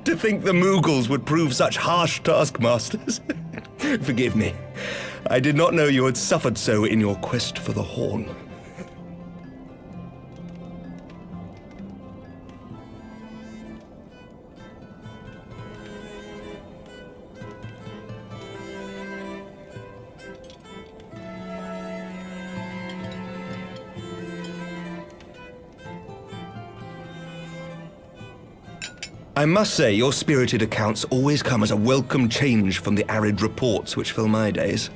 To think the Moogles would prove such harsh taskmasters. Forgive me. I did not know you had suffered so in your quest for the horn. I must say, your spirited accounts always come as a welcome change from the arid reports which fill my days.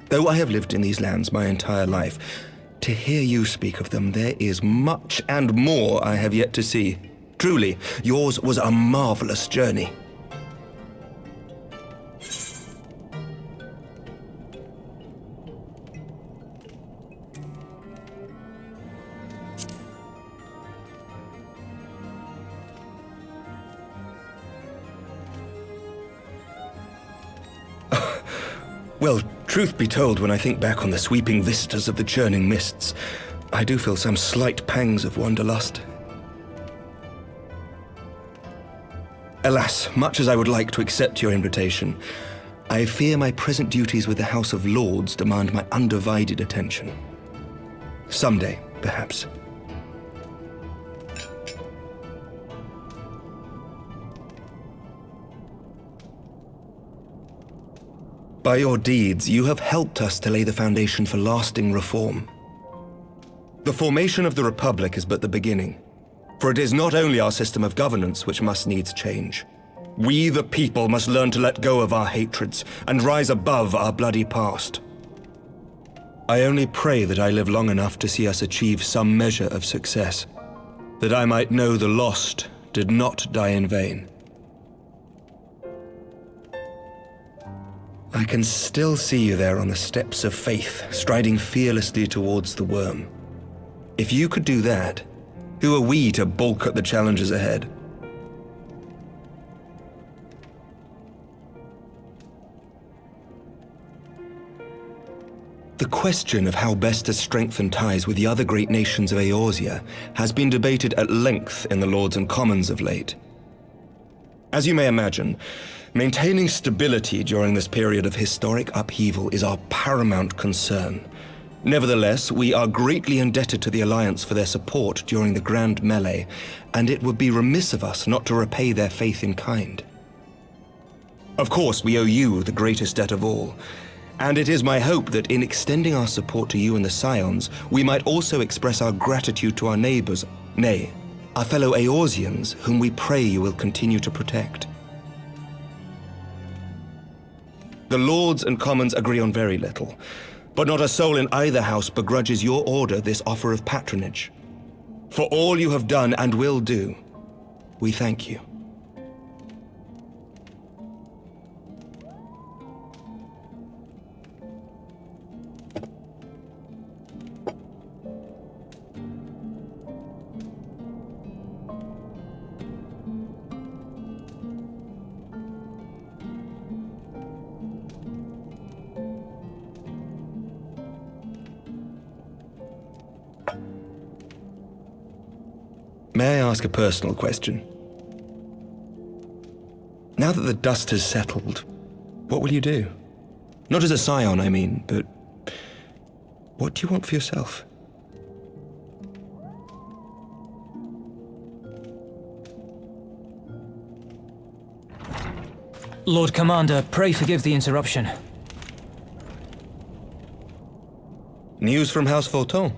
Though I have lived in these lands my entire life, to hear you speak of them, there is much and more I have yet to see. Truly, yours was a marvelous journey. Well, truth be told, when I think back on the sweeping vistas of the churning mists, I do feel some slight pangs of wanderlust. Alas, much as I would like to accept your invitation, I fear my present duties with the House of Lords demand my undivided attention. Someday, perhaps. By your deeds, you have helped us to lay the foundation for lasting reform. The formation of the Republic is but the beginning, for it is not only our system of governance which must needs change. We, the people, must learn to let go of our hatreds and rise above our bloody past. I only pray that I live long enough to see us achieve some measure of success, that I might know the lost did not die in vain. I can still see you there on the steps of faith, striding fearlessly towards the worm. If you could do that, who are we to balk at the challenges ahead? The question of how best to strengthen ties with the other great nations of Eorzea has been debated at length in the Lords and Commons of late. As you may imagine, maintaining stability during this period of historic upheaval is our paramount concern. Nevertheless, we are greatly indebted to the Alliance for their support during the Grand Melee, and it would be remiss of us not to repay their faith in kind. Of course, we owe you the greatest debt of all, and it is my hope that in extending our support to you and the Scions, we might also express our gratitude to our neighbors, nay, our fellow Eorzeans, whom we pray you will continue to protect. The Lords and Commons agree on very little, but not a soul in either house begrudges your order this offer of patronage. For all you have done and will do, we thank you. May I ask a personal question? Now that the dust has settled, what will you do? Not as a scion, I mean, but what do you want for yourself? Lord Commander, pray forgive the interruption. News from House Fulton?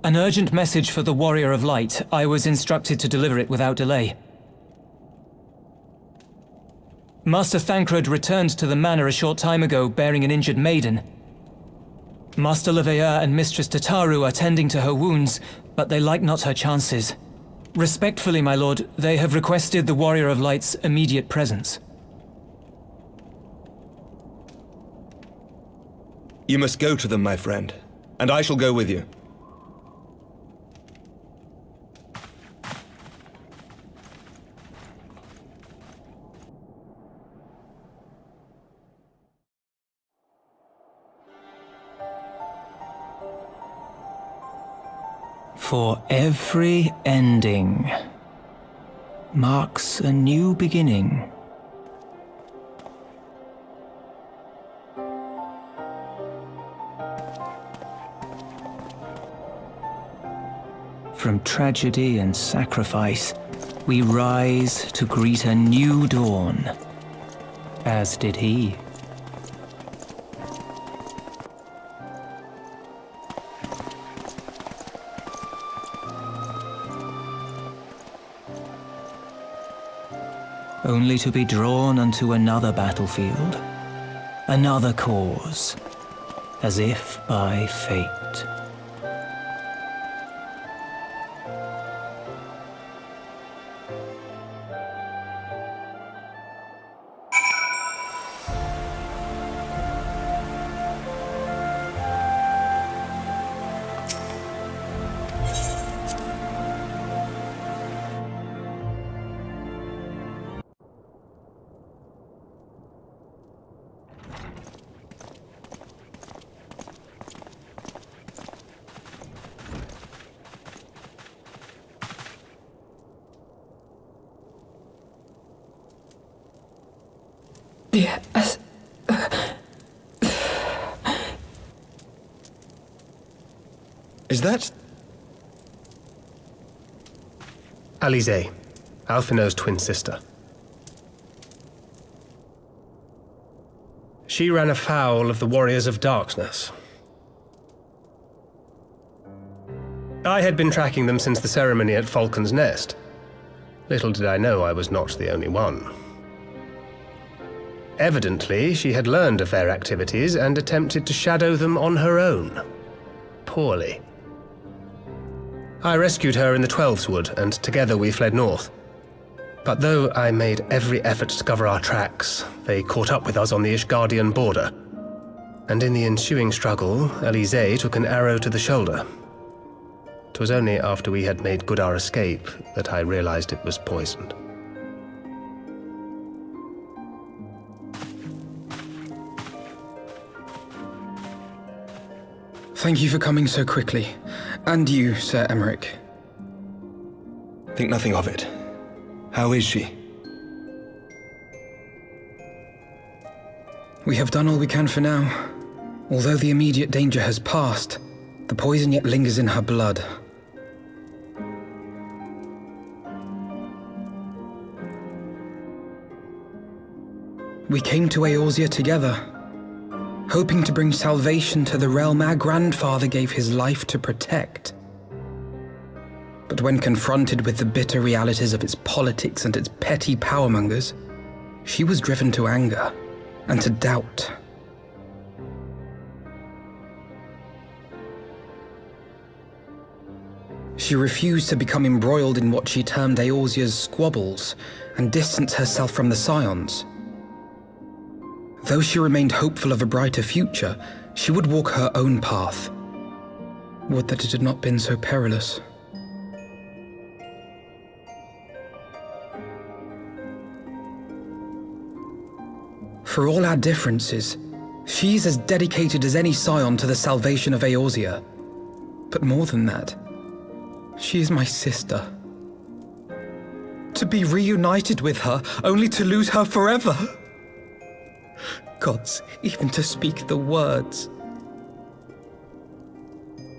An urgent message for the Warrior of Light. I was instructed to deliver it without delay. Master Thancred returned to the manor a short time ago, bearing an injured maiden. Master Leveilleur and Mistress Tataru are tending to her wounds, but they like not her chances. Respectfully, my lord, they have requested the Warrior of Light's immediate presence. You must go to them, my friend, and I shall go with you. For every ending marks a new beginning. From tragedy and sacrifice, we rise to greet a new dawn, as did he. Only to be drawn unto another battlefield, another cause, as if by fate. Is that... Alize, Alphinaud's twin sister. She ran afoul of the Warriors of Darkness. I had been tracking them since the ceremony at Falcon's Nest. Little did I know I was not the only one. Evidently, she had learned of their activities and attempted to shadow them on her own. Poorly. I rescued her in the Twelves Wood, and together we fled north. But though I made every effort to cover our tracks, they caught up with us on the Ishgardian border. And in the ensuing struggle, Elise took an arrow to the shoulder. It was only after we had made good our escape that I realized it was poisoned. Thank you for coming so quickly. And you, Sir Emmerich. Think nothing of it. How is she? We have done all we can for now. Although the immediate danger has passed, the poison yet lingers in her blood. We came to Eorzea together, hoping to bring salvation to the realm our grandfather gave his life to protect. But when confronted with the bitter realities of its politics and its petty powermongers, she was driven to anger and to doubt. She refused to become embroiled in what she termed Eorzea's squabbles and distance herself from the Scions. Though she remained hopeful of a brighter future, she would walk her own path. Would that it had not been so perilous. For all our differences, she's as dedicated as any Scion to the salvation of Eorzea. But more than that, she is my sister. To be reunited with her, only to lose her forever. Gods, even to speak the words.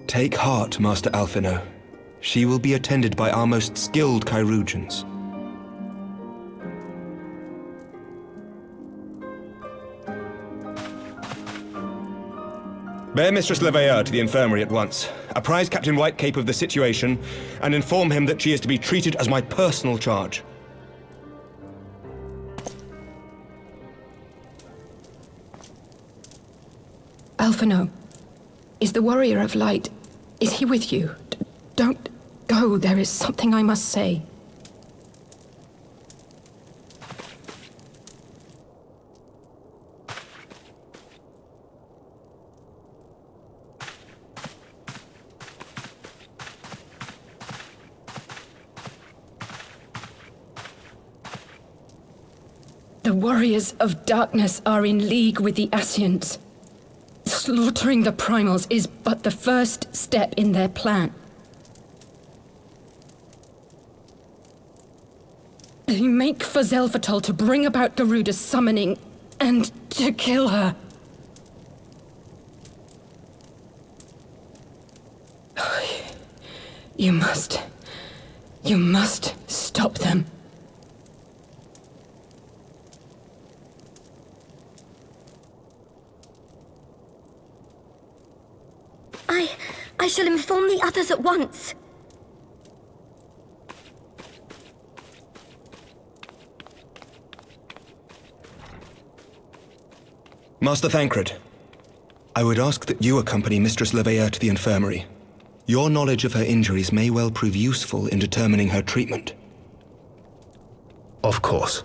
Take heart, Master Alphino. She will be attended by our most skilled chirurgeons. Bear Mistress Leveilleur to the infirmary at once. Apprise Captain Whitecape of the situation, and inform him that she is to be treated as my personal charge. Alphino, is the Warrior of Light, is he with you? Don't go, there is something I must say. The Warriors of Darkness are in league with the Ascients. Slaughtering the Primals is but the first step in their plan. They make for Zelphatol to bring about Garuda's summoning and to kill her. You must stop them. I shall inform the others at once. Master Thancred, I would ask that you accompany Mistress Leveilleur to the infirmary. Your knowledge of her injuries may well prove useful in determining her treatment. Of course.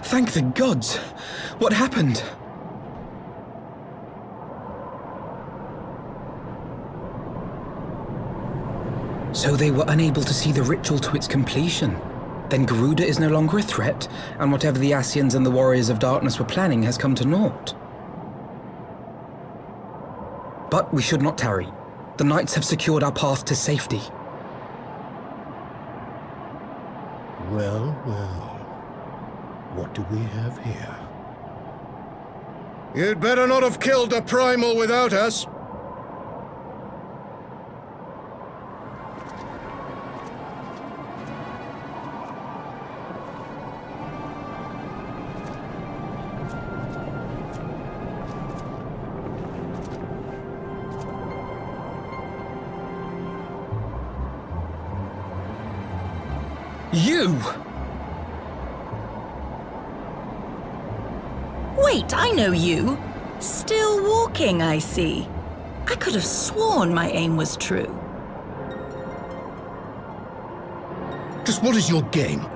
Thank the gods! What happened? So they were unable to see the ritual to its completion. Then Garuda is no longer a threat, and whatever the Ascians and the Warriors of Darkness were planning has come to naught. But we should not tarry. The Knights have secured our path to safety. Well, well. What do we have here? You'd better not have killed the Primal without us. You! Wait, I know you. Still walking, I see. I could have sworn my aim was true. Just what is your game?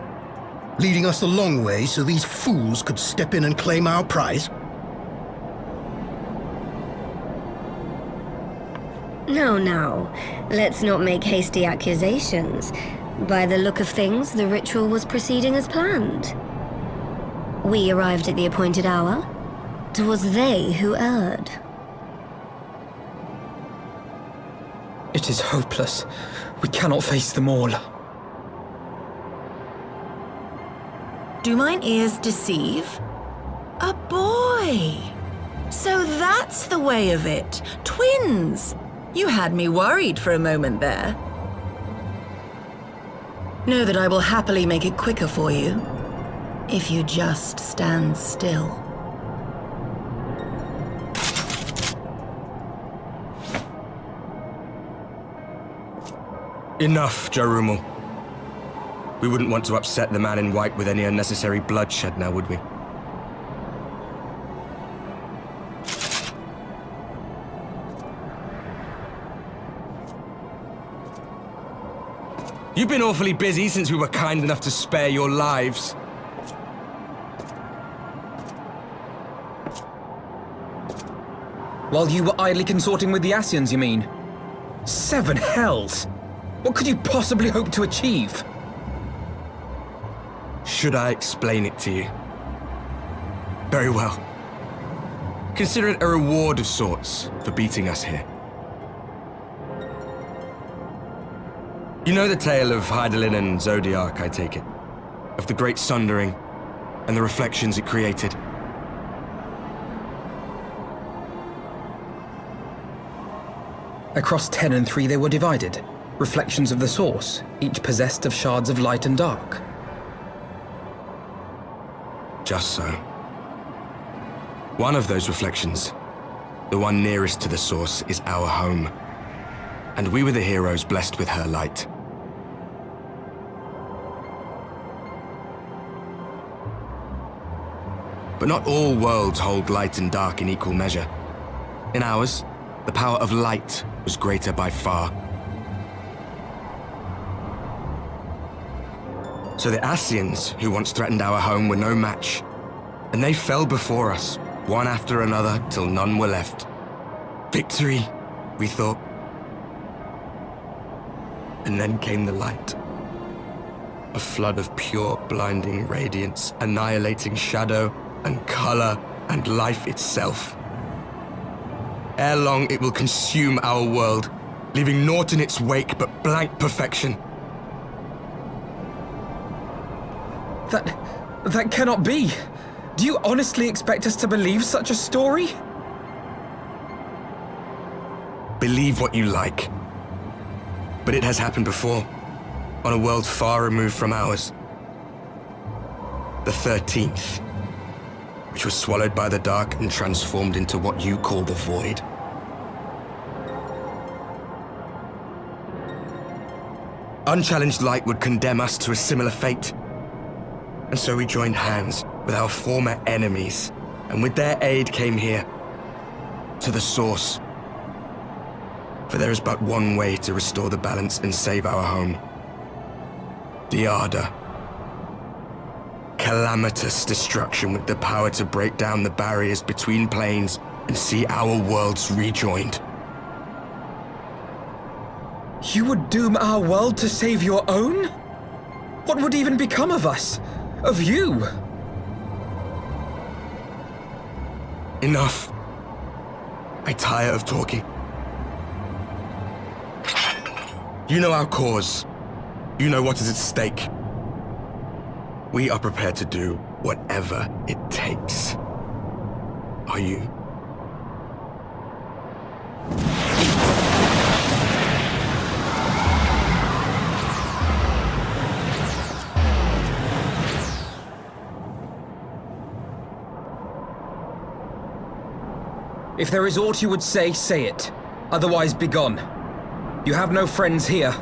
Leading us a long way so these fools could step in and claim our prize? Now, let's not make hasty accusations. By the look of things, the ritual was proceeding as planned. We arrived at the appointed hour. 'Twas they who erred. It is hopeless. We cannot face them all. Do mine ears deceive? A boy! So that's the way of it. Twins! You had me worried for a moment there. Know that I will happily make it quicker for you, if you just stand still. Enough, Jarumal. We wouldn't want to upset the man in white with any unnecessary bloodshed now, would we? You've been awfully busy since we were kind enough to spare your lives. While you were idly consorting with the Ascians, you mean? 7 hells! What could you possibly hope to achieve? Should I explain it to you? Very well. Consider it a reward of sorts for beating us here. You know the tale of Hydaelyn and Zodiac, I take it? Of the Great Sundering and the reflections it created? Across 10 and 3 they were divided. Reflections of the source, each possessed of shards of light and dark. Just so. One of those reflections, the one nearest to the source, is our home. And we were the heroes blessed with her light. But not all worlds hold light and dark in equal measure. In ours, the power of light was greater by far. So the Ascians, who once threatened our home, were no match. And they fell before us, one after another, till none were left. Victory, we thought. And then came the light. A flood of pure, blinding radiance, annihilating shadow and color and life itself. Ere long, it will consume our world, leaving naught in its wake but blank perfection. That cannot be. Do you honestly expect us to believe such a story? Believe what you like. But it has happened before, on a world far removed from ours. The 13th, which was swallowed by the dark and transformed into what you call the Void. Unchallenged light would condemn us to a similar fate. And so we joined hands with our former enemies, and with their aid came here, to the source. For there is but one way to restore the balance and save our home. The Ardor. calamitous destruction with the power to break down the barriers between planes and see our worlds rejoined. You would doom our world to save your own? What would even become of us? Of you? Enough. I tire of talking. You know our cause. You know what is at stake. We are prepared to do whatever it takes. Are you? If there is aught you would say, say it. Otherwise, begone. You have no friends here.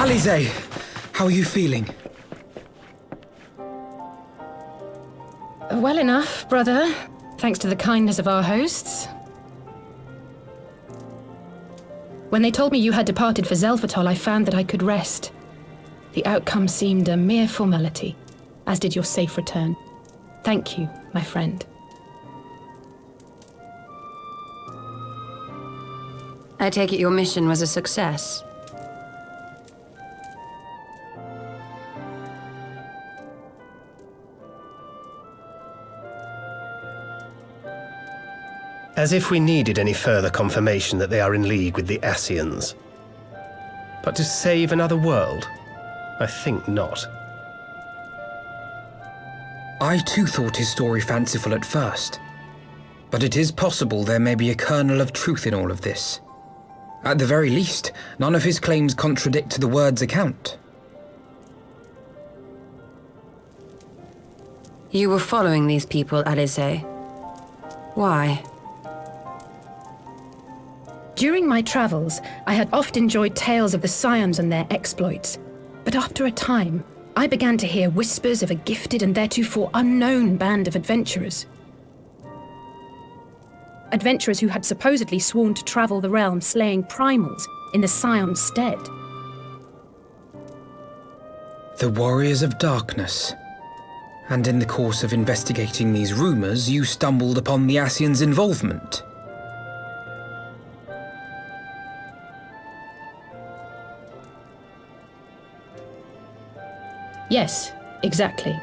Alize, how are you feeling? Well enough, brother. Thanks to the kindness of our hosts. When they told me you had departed for Zelfatol, I found that I could rest. The outcome seemed a mere formality, as did your safe return. Thank you, my friend. I take it your mission was a success. As if we needed any further confirmation that they are in league with the Ascians. But to save another world? I think not. I too thought his story fanciful at first. But it is possible there may be a kernel of truth in all of this. At the very least, none of his claims contradict the word's account. You were following these people, Alize. Why? During my travels, I had oft enjoyed tales of the Scions and their exploits. But after a time, I began to hear whispers of a gifted and theretofore unknown band of adventurers. adventurers who had supposedly sworn to travel the realm slaying primals in the Scion's stead. The Warriors of Darkness. And in the course of investigating these rumors, you stumbled upon the Ascians' involvement. Yes, exactly.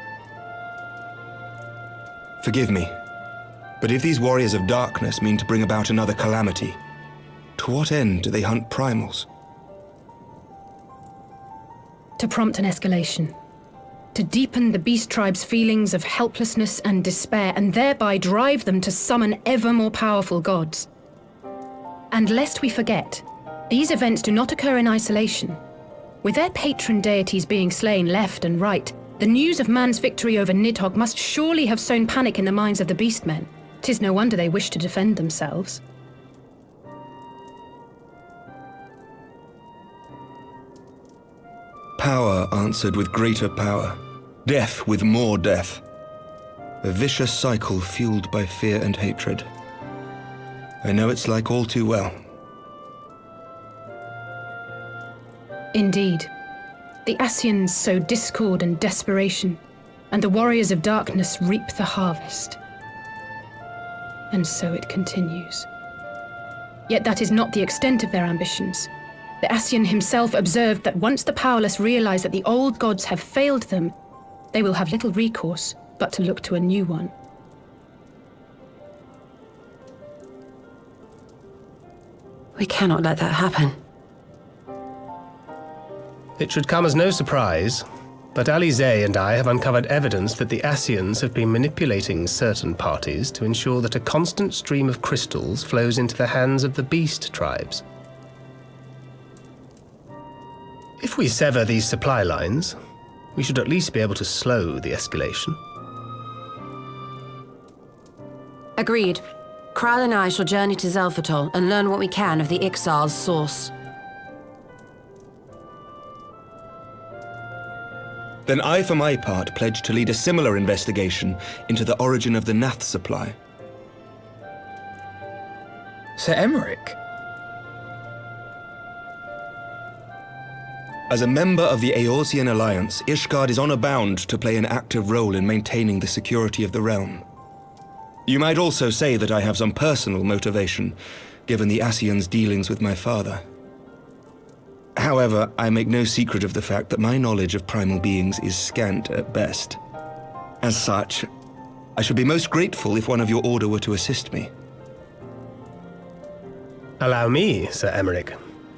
Forgive me, but if these Warriors of Darkness mean to bring about another calamity, to what end do they hunt primals? To prompt an escalation. To deepen the beast tribe's feelings of helplessness and despair, and thereby drive them to summon ever more powerful gods. And lest we forget, these events do not occur in isolation. With their patron deities being slain left and right, the news of man's victory over Nidhogg must surely have sown panic in the minds of the Beastmen. 'Tis no wonder they wish to defend themselves. Power answered with greater power, death with more death. A vicious cycle fueled by fear and hatred. I know it's like all too well. Indeed. The Ascians sow discord and desperation, and the Warriors of Darkness reap the harvest. And so it continues. Yet that is not the extent of their ambitions. The Ascian himself observed that once the powerless realize that the old gods have failed them, they will have little recourse but to look to a new one. We cannot let that happen. It should come as no surprise, but Alizé and I have uncovered evidence that the Ascians have been manipulating certain parties to ensure that a constant stream of crystals flows into the hands of the beast tribes. If we sever these supply lines, we should at least be able to slow the escalation. Agreed. Kral and I shall journey to Zelfatol and learn what we can of the Ixal's source. Then I, for my part, pledge to lead a similar investigation into the origin of the Nath supply. Sir Emmerich? As a member of the Eorzean Alliance, Ishgard is honor bound to play an active role in maintaining the security of the realm. You might also say that I have some personal motivation, given the Ascians' dealings with my father. However, I make no secret of the fact that my knowledge of primal beings is scant at best. As such, I should be most grateful if one of your order were to assist me. Allow me, Sir Emmerich.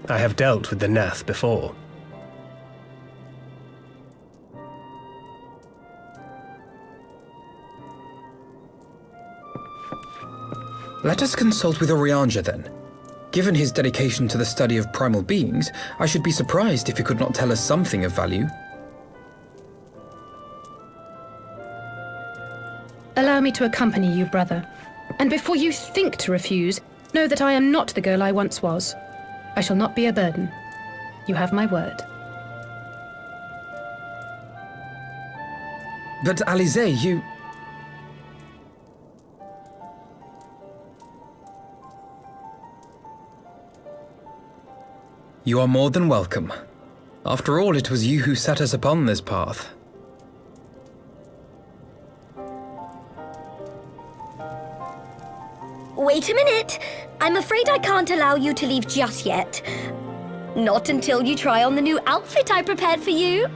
I have dealt with the Nath before. Let us consult with Orianja then. Given his dedication to the study of primal beings, I should be surprised if he could not tell us something of value. Allow me to accompany you, brother. And before you think to refuse, know that I am not the girl I once was. I shall not be a burden. You have my word. But Alizé, you... You are more than welcome. After all, it was you who set us upon this path. Wait a minute. I'm afraid I can't allow you to leave just yet. Not until you try on the new outfit I prepared for you.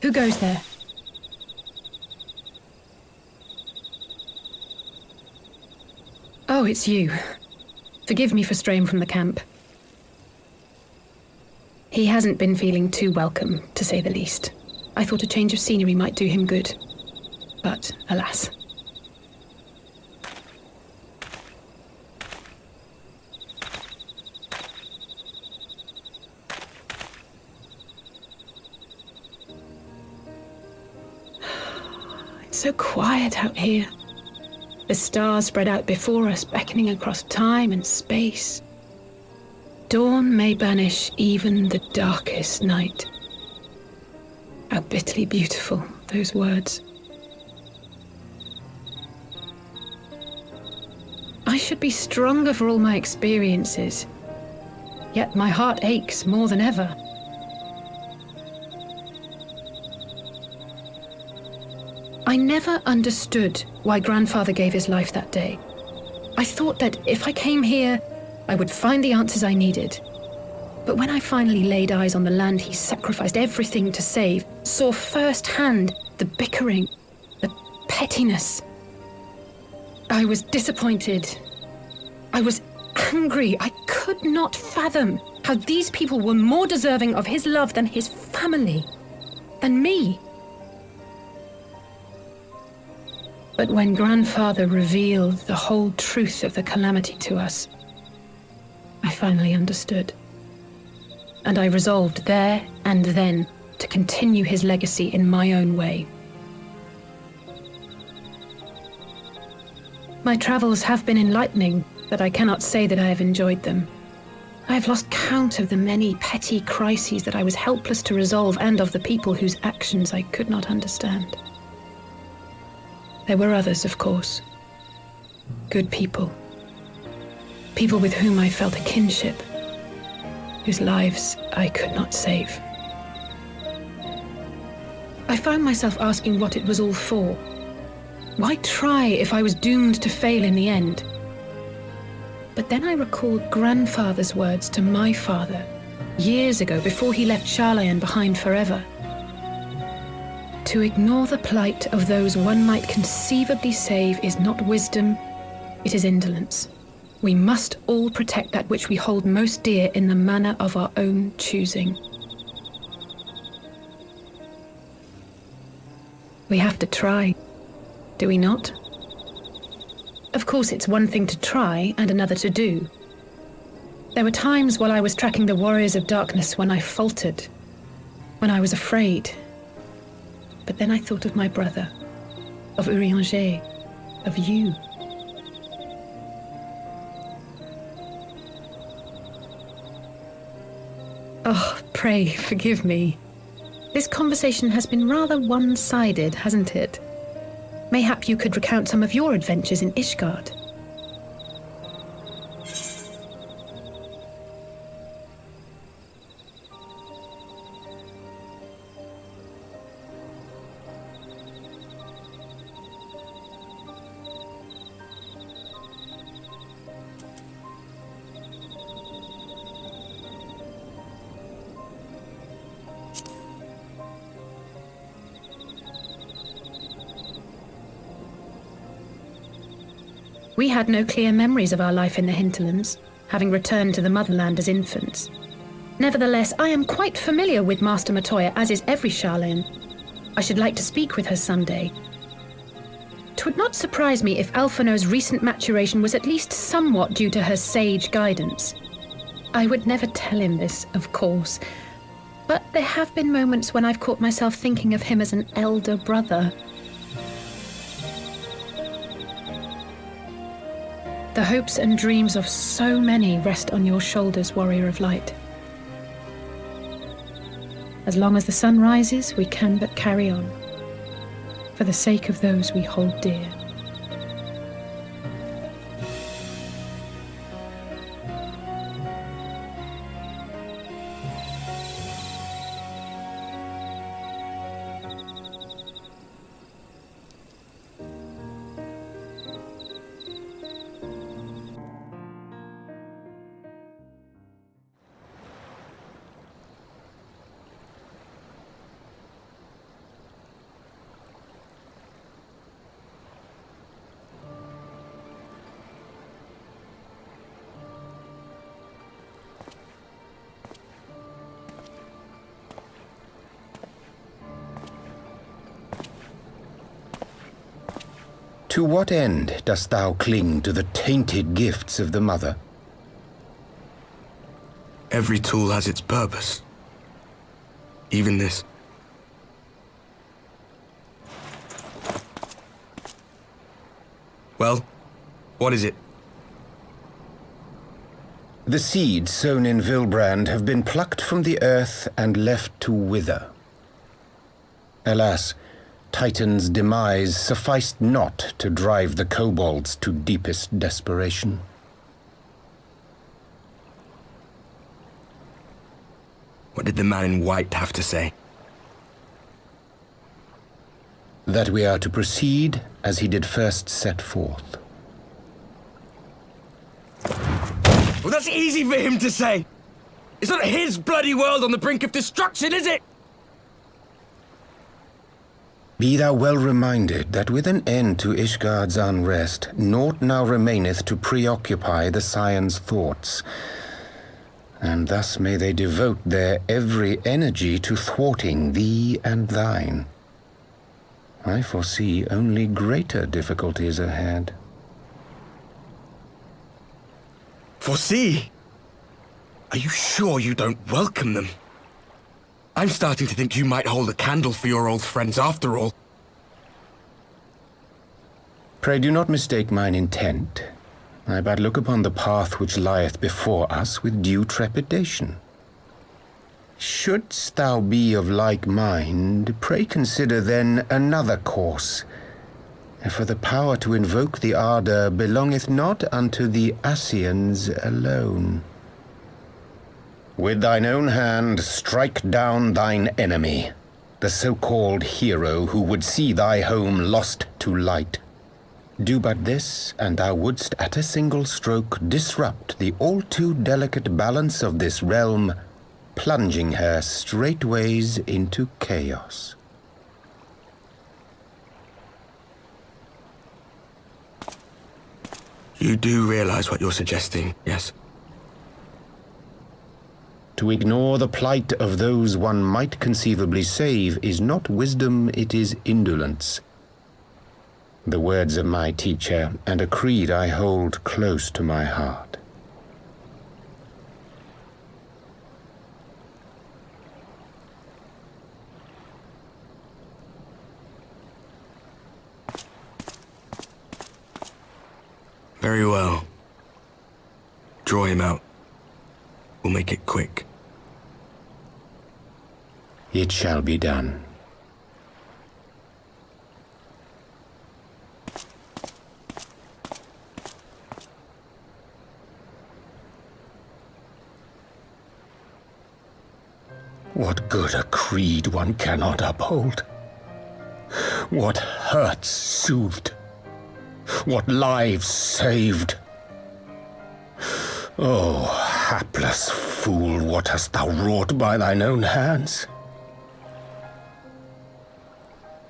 Who goes there? Oh, it's you. Forgive me for straying from the camp. He hasn't been feeling too welcome, to say the least. I thought a change of scenery might do him good. But, alas. It's so quiet out here. The stars spread out before us, beckoning across time and space. Dawn may banish even the darkest night. How bitterly beautiful, those words. I should be stronger for all my experiences, yet my heart aches more than ever. I never understood why Grandfather gave his life that day. I thought that if I came here, I would find the answers I needed. But when I finally laid eyes on the land he sacrificed everything to save, saw firsthand the bickering, the pettiness, I was disappointed. I was angry. I could not fathom how these people were more deserving of his love than his family, than me. But when Grandfather revealed the whole truth of the calamity to us, I finally understood. And I resolved there and then to continue his legacy in my own way. My travels have been enlightening, but I cannot say that I have enjoyed them. I have lost count of the many petty crises that I was helpless to resolve and of the people whose actions I could not understand. There were others, of course. Good people. People with whom I felt a kinship, whose lives I could not save. I found myself asking what it was all for. Why try if I was doomed to fail in the end? But then I recalled Grandfather's words to my father, years ago, before he left Charlayan behind forever. To ignore the plight of those one might conceivably save is not wisdom, it is indolence. We must all protect that which we hold most dear in the manner of our own choosing. We have to try, do we not? Of course, it's one thing to try and another to do. There were times while I was tracking the warriors of darkness when I faltered, when I was afraid. But then I thought of my brother, of Urianger, of you. Oh, pray forgive me. This conversation has been rather one-sided, hasn't it? Mayhap you could recount some of your adventures in Ishgard. We had no clear memories of our life in the hinterlands, having returned to the motherland as infants. Nevertheless, I am quite familiar with Master Matoya, as is every Sharlayan. I should like to speak with her someday. 'Twould not surprise me if Alphino's recent maturation was at least somewhat due to her sage guidance. I would never tell him this, of course, but there have been moments when I've caught myself thinking of him as an elder brother. The hopes and dreams of so many rest on your shoulders, Warrior of Light. As long as the sun rises, we can but carry on, for the sake of those we hold dear. To what end dost thou cling to the tainted gifts of the Mother? Every tool has its purpose. Even this. Well, what is it? The seeds sown in Vilbrand have been plucked from the earth and left to wither. Alas, Titan's demise sufficed not to drive the kobolds to deepest desperation. What did the man in white have to say? That we are to proceed as he did first set forth. Well, that's easy for him to say! It's not his bloody world on the brink of destruction, is it? Be thou well reminded that with an end to Ishgard's unrest, naught now remaineth to preoccupy the Scion's thoughts. And thus may they devote their every energy to thwarting thee and thine. I foresee only greater difficulties ahead. Foresee? Are you sure you don't welcome them? I'm starting to think you might hold a candle for your old friends after all. Pray do not mistake mine intent. I but look upon the path which lieth before us with due trepidation. Shouldst thou be of like mind, pray consider then another course. For the power to invoke the ardor belongeth not unto the Ascians alone. With thine own hand strike down thine enemy, the so-called hero who would see thy home lost to light. Do but this, and thou wouldst at a single stroke disrupt the all-too delicate balance of this realm, plunging her straightways into chaos. You do realize what you're suggesting, yes? To ignore the plight of those one might conceivably save is not wisdom, it is indolence. The words of my teacher, and a creed I hold close to my heart. Very well. Draw him out. We'll make it quick. It shall be done. What good a creed one cannot uphold? What hurts soothed? What lives saved? Oh, hapless fool, what hast thou wrought by thine own hands?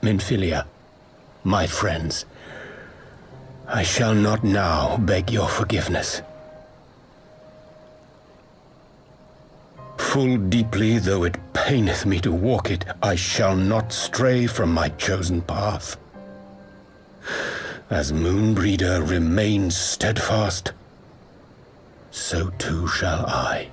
Minfilia, my friends, I shall not now beg your forgiveness. Full deeply though it paineth me to walk it, I shall not stray from my chosen path. As Moonbreeder remains steadfast, so too shall I.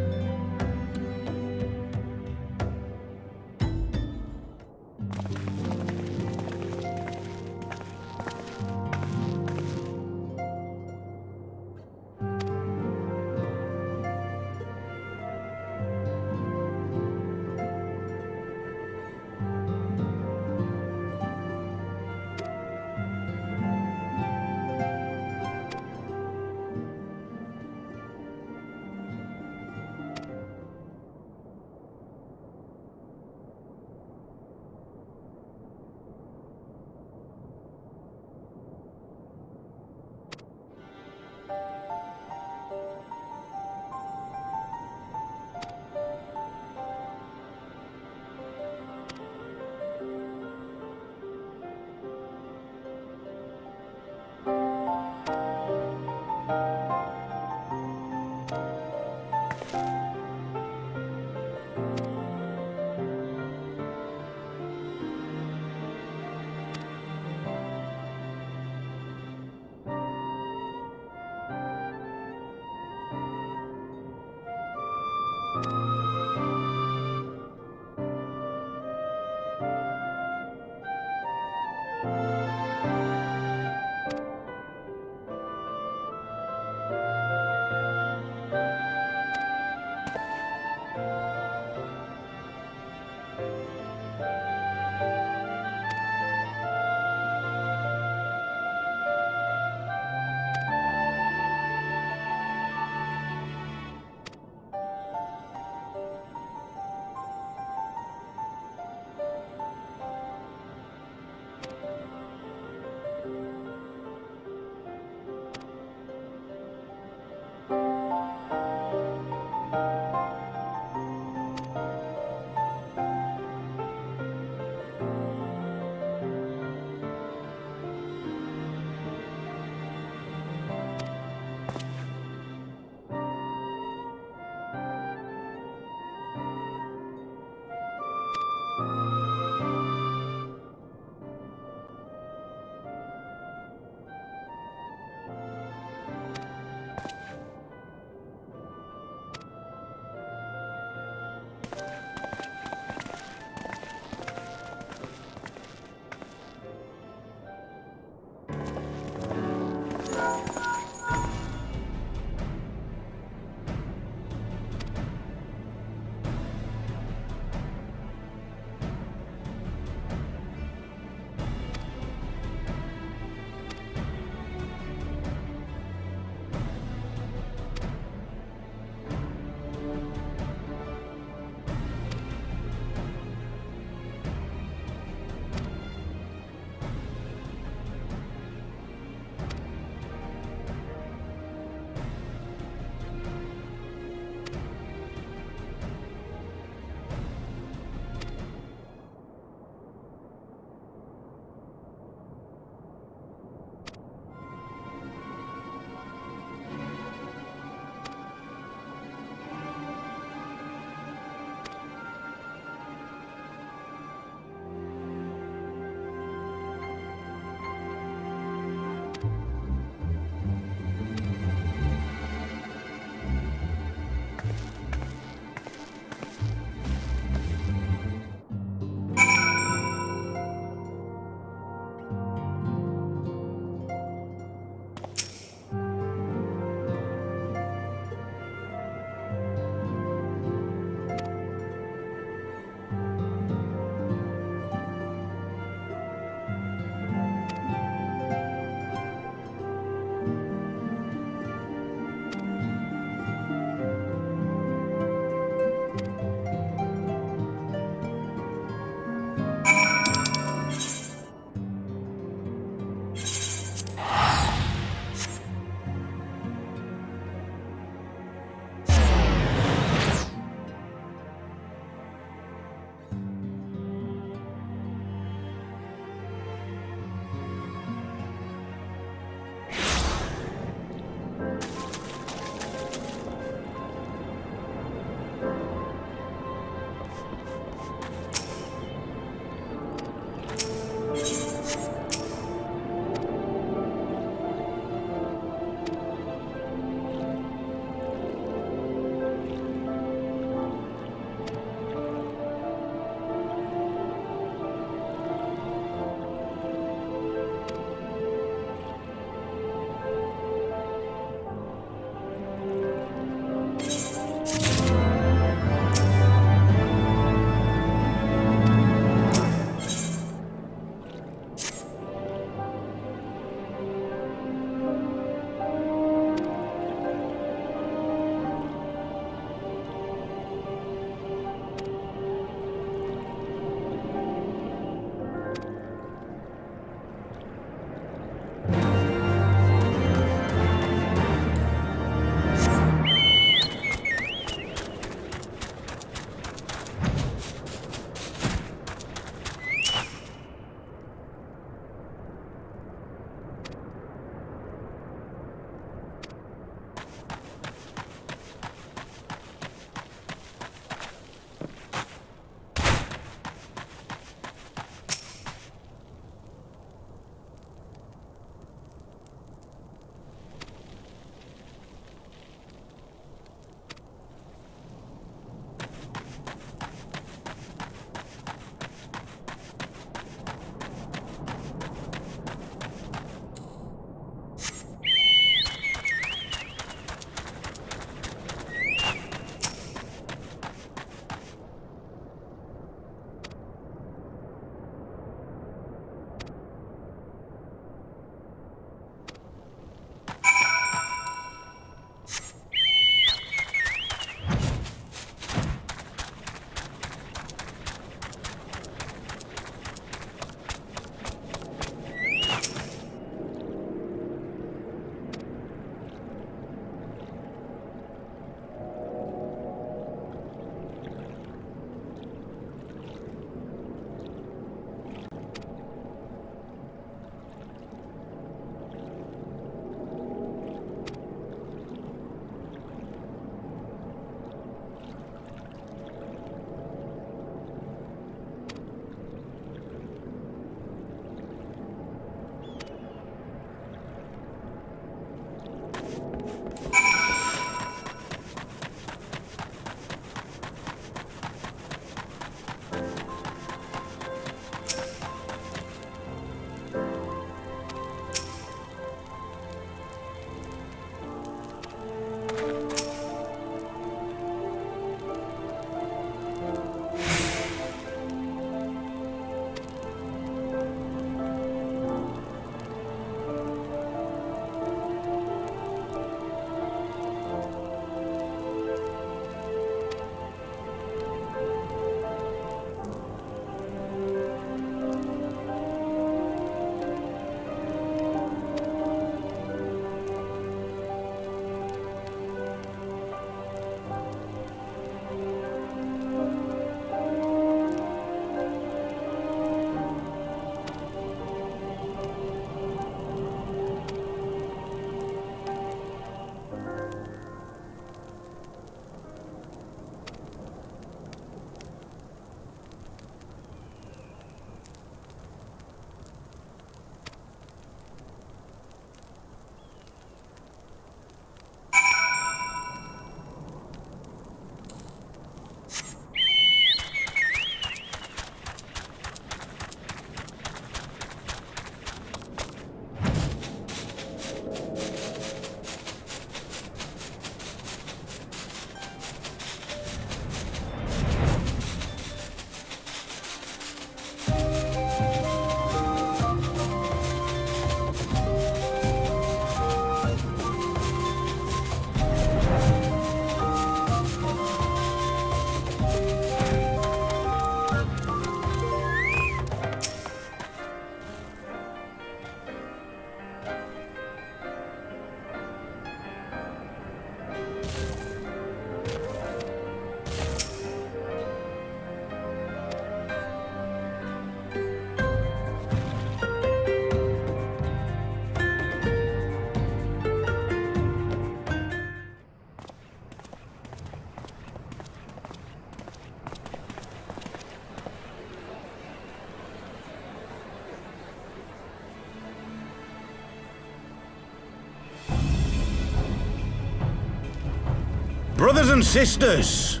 Brothers and sisters,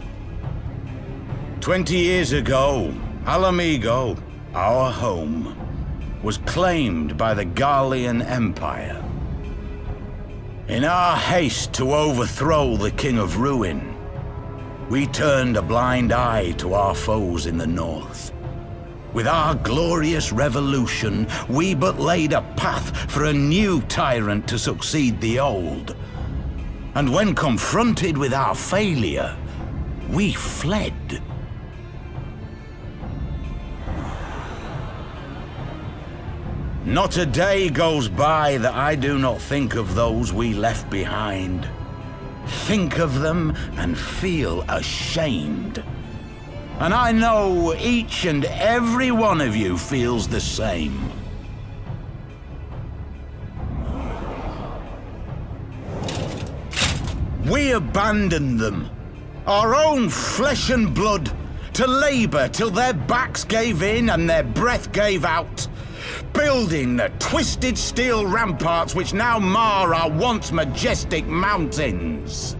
20 years ago, Alamigo, our home, was claimed by the Garlean Empire. In our haste to overthrow the King of Ruin, we turned a blind eye to our foes in the north. With our glorious revolution, we but laid a path for a new tyrant to succeed the old. And when confronted with our failure, we fled. Not a day goes by that I do not think of those we left behind. Think of them and feel ashamed. And I know each and every one of you feels the same. We abandoned them, our own flesh and blood, to labor till their backs gave in and their breath gave out, building the twisted steel ramparts which now mar our once majestic mountains.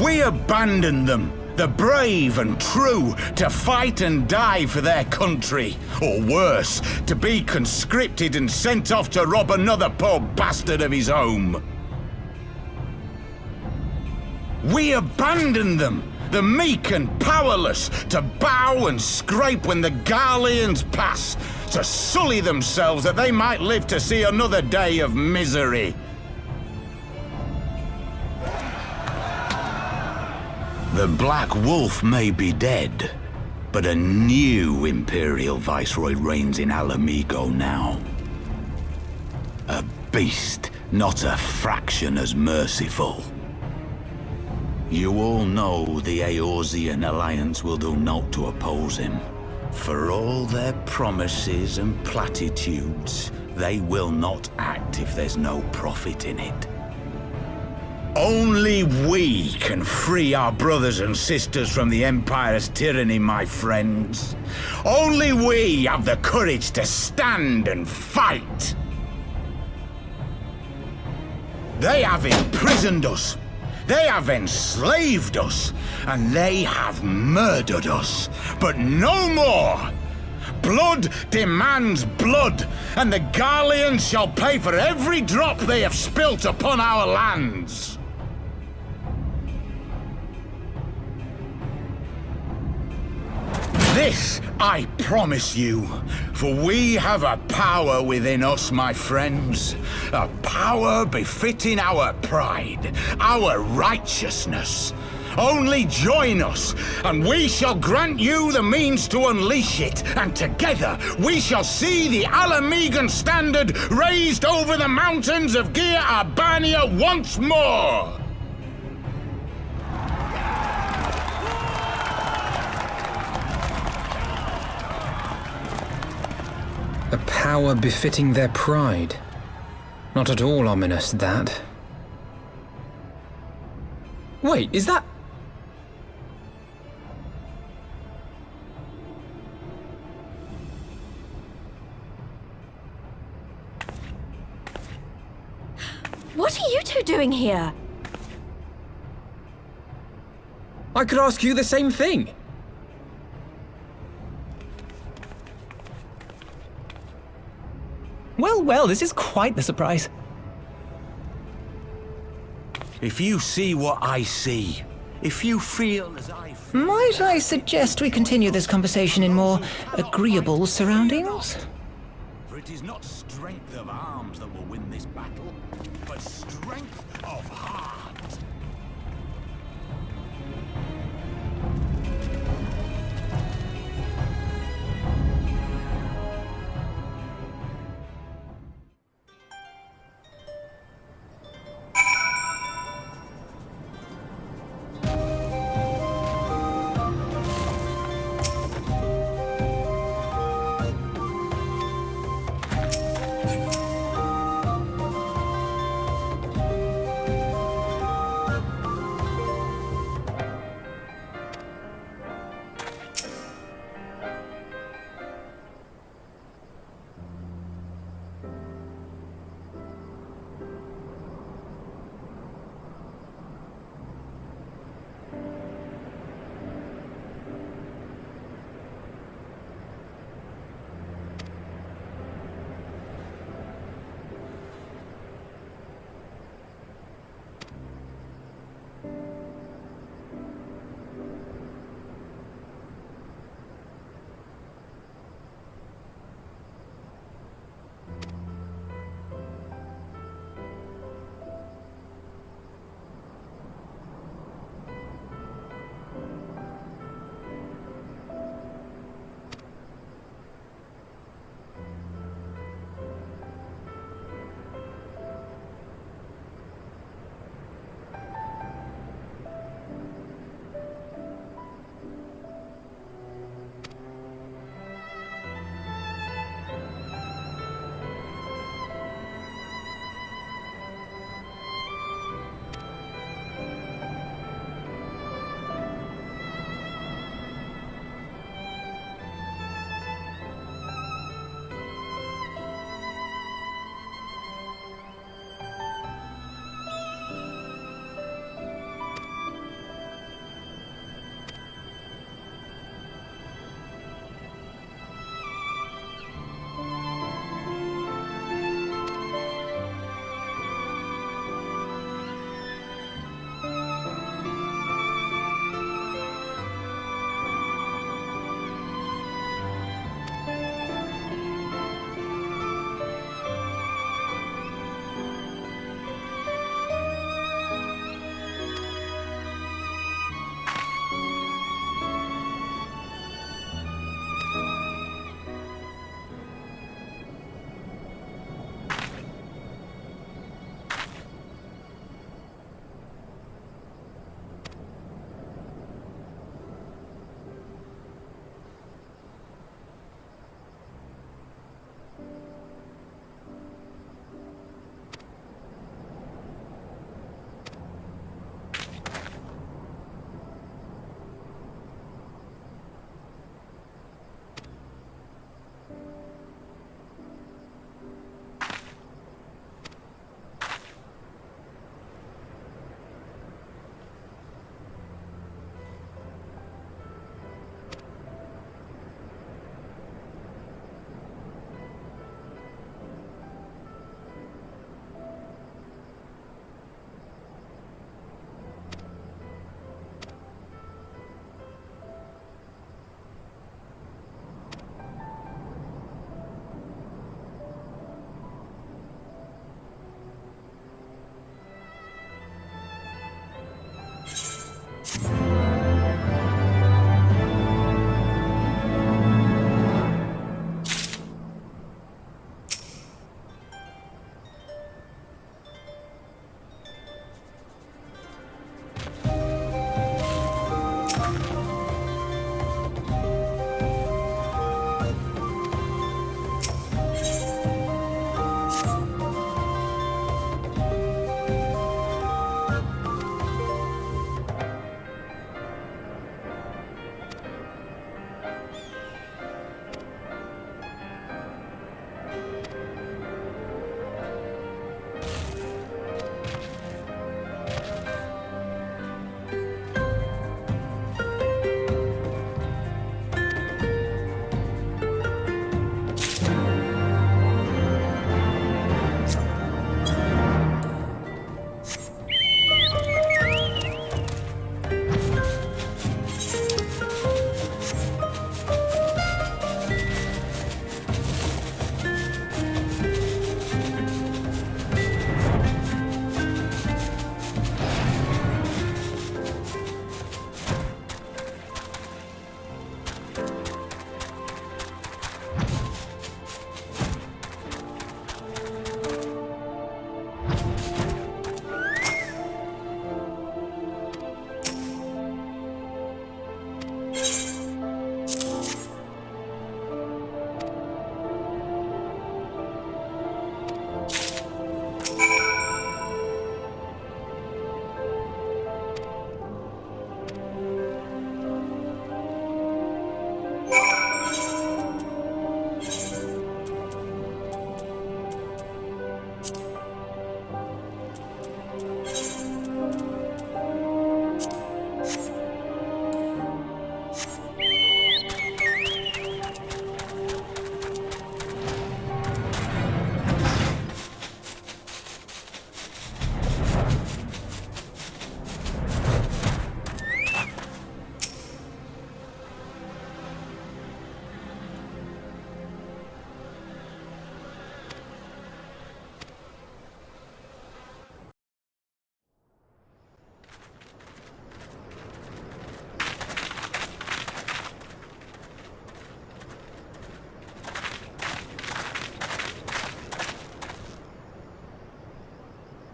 We abandoned them, the brave and true, to fight and die for their country, or worse, to be conscripted and sent off to rob another poor bastard of his home. We abandoned them, the meek and powerless, to bow and scrape when the Garleans pass, to sully themselves that they might live to see another day of misery. The Black Wolf may be dead, but a new Imperial Viceroy reigns in Alamigo now. A beast, not a fraction as merciful. You all know the Eorzean Alliance will do naught to oppose him. For all their promises and platitudes, they will not act if there's no profit in it. Only we can free our brothers and sisters from the Empire's tyranny, my friends. Only we have the courage to stand and fight. They have imprisoned us. They have enslaved us, and they have murdered us, but no more! Blood demands blood, and the Garleans shall pay for every drop they have spilt upon our lands! This I promise you, for we have a power within us, my friends. A power befitting our pride, our righteousness. Only join us, and we shall grant you the means to unleash it, and together we shall see the Alamigan standard raised over the mountains of Gia Arbania once more! A power befitting their pride. Not at all ominous, that. Wait, is that... What are you two doing here? I could ask you the same thing. Well, well, this is quite the surprise. If you see what I see, if you feel as I feel... Might I suggest we continue this conversation in more agreeable surroundings? For it is not strength of arms that will win this battle, but strength of heart.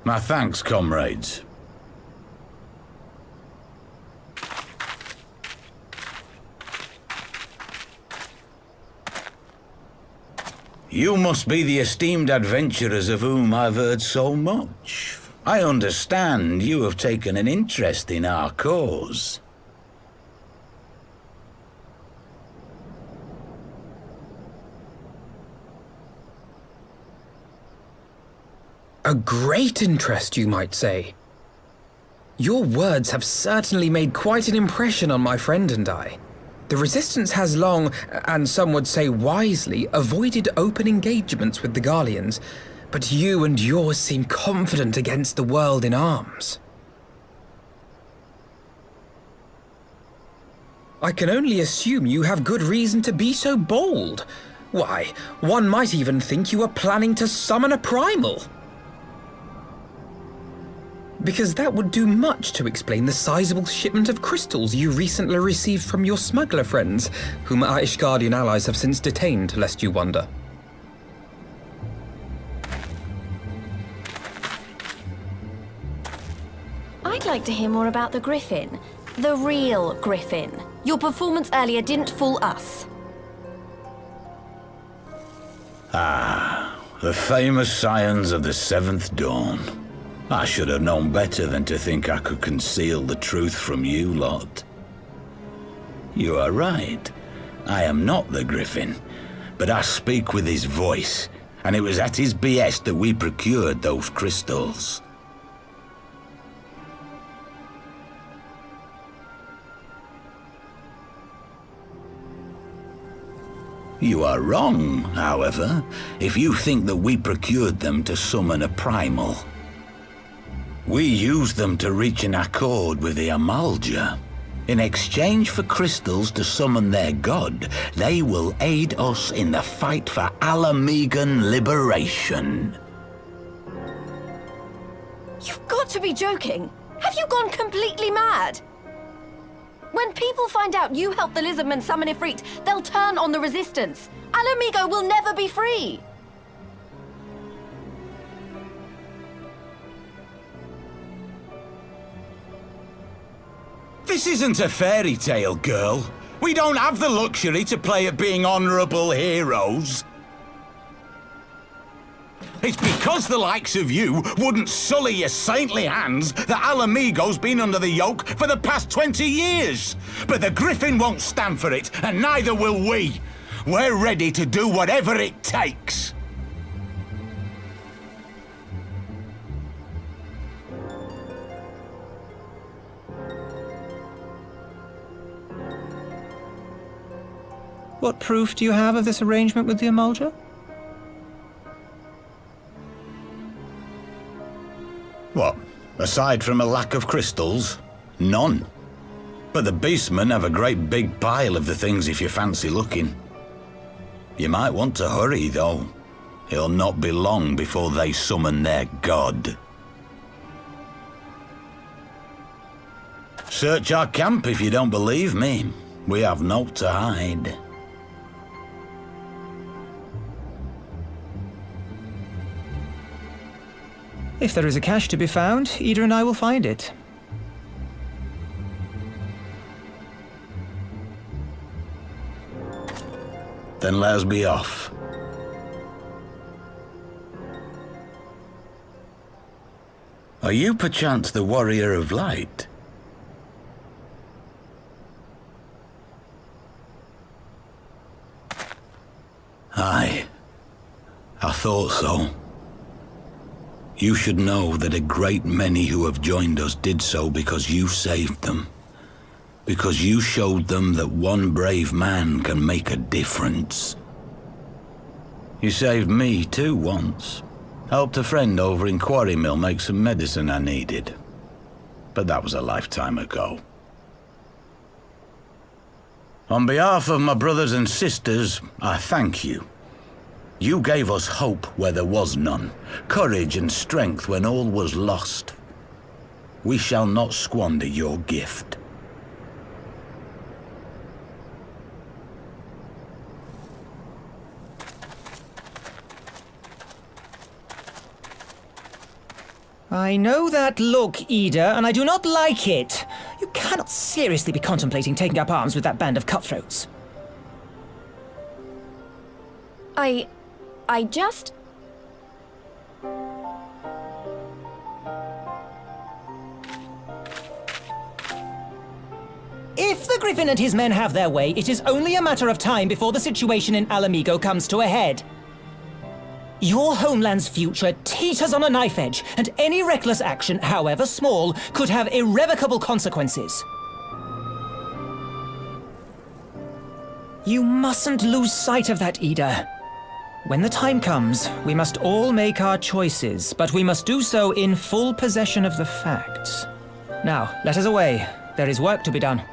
My thanks, comrades. You must be the esteemed adventurers of whom I've heard so much. I understand you have taken an interest in our cause. A great interest, you might say. Your words have certainly made quite an impression on my friend and I. The Resistance has long, and some would say wisely, avoided open engagements with the Garleans, but you and yours seem confident against the world in arms. I can only assume you have good reason to be so bold. Why, one might even think you are planning to summon a primal. Because that would do much to explain the sizable shipment of crystals you recently received from your smuggler friends, whom our Ishgardian allies have since detained, lest you wonder. I'd like to hear more about the Griffin. The real Griffin. Your performance earlier didn't fool us. Ah, the famous scions of the Seventh Dawn. I should have known better than to think I could conceal the truth from you lot. You are right. I am not the Griffin, but I speak with his voice, and it was at his behest that we procured those crystals. You are wrong, however, if you think that we procured them to summon a primal. We used them to reach an accord with the Amalja. In exchange for crystals to summon their god, they will aid us in the fight for Alamegan liberation. You've got to be joking. Have you gone completely mad? When people find out you helped the Lizardmen summon Ifrit, they'll turn on the Resistance. Alamigo will never be free. This isn't a fairy tale, girl. We don't have the luxury to play at being honorable heroes. It's because the likes of you wouldn't sully your saintly hands that Alamigo's been under the yoke for the past 20 years. But the Griffin won't stand for it, and neither will we. We're ready to do whatever it takes. What proof do you have of this arrangement with the Amalja? What? Aside from a lack of crystals? None. But the beastmen have a great big pile of the things if you fancy looking. You might want to hurry, though. It'll not be long before they summon their god. Search our camp if you don't believe me. We have naught to hide. If there is a cache to be found, Ida and I will find it. Then let us be off. Are you perchance the Warrior of Light? Aye. I thought so. You should know that a great many who have joined us did so because you saved them. Because you showed them that one brave man can make a difference. You saved me too once. Helped a friend over in Quarry Mill make some medicine I needed. But that was a lifetime ago. On behalf of my brothers and sisters, I thank you. You gave us hope where there was none, courage and strength when all was lost. We shall not squander your gift. I know that look, Ida, and I do not like it. You cannot seriously be contemplating taking up arms with that band of cutthroats. I just... If the Griffin and his men have their way, it is only a matter of time before the situation in Alamigo comes to a head. Your homeland's future teeters on a knife edge, and any reckless action, however small, could have irrevocable consequences. You mustn't lose sight of that, Ida. When the time comes, we must all make our choices, but we must do so in full possession of the facts. Now, let us away. There is work to be done.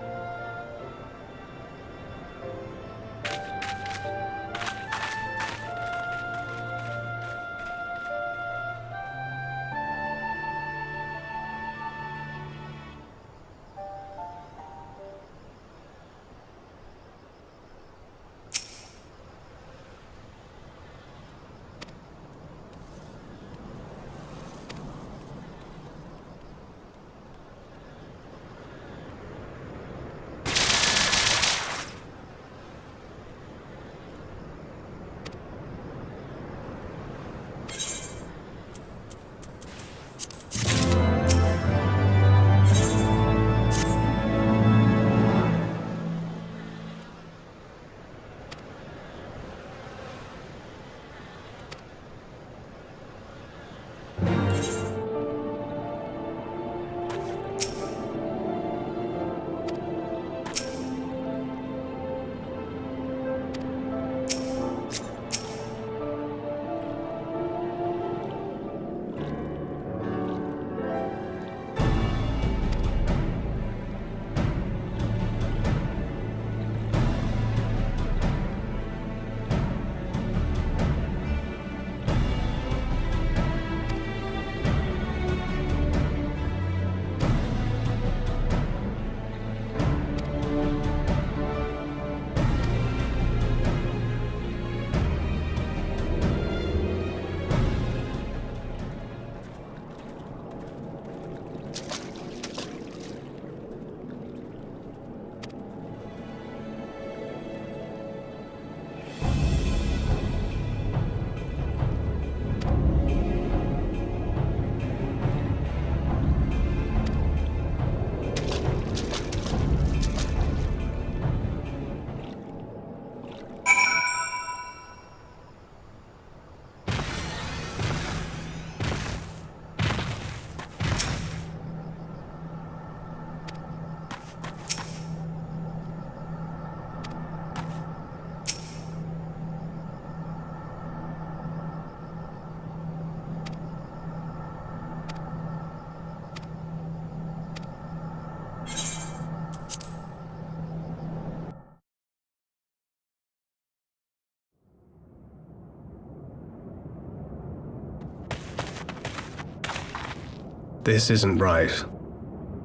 This isn't right.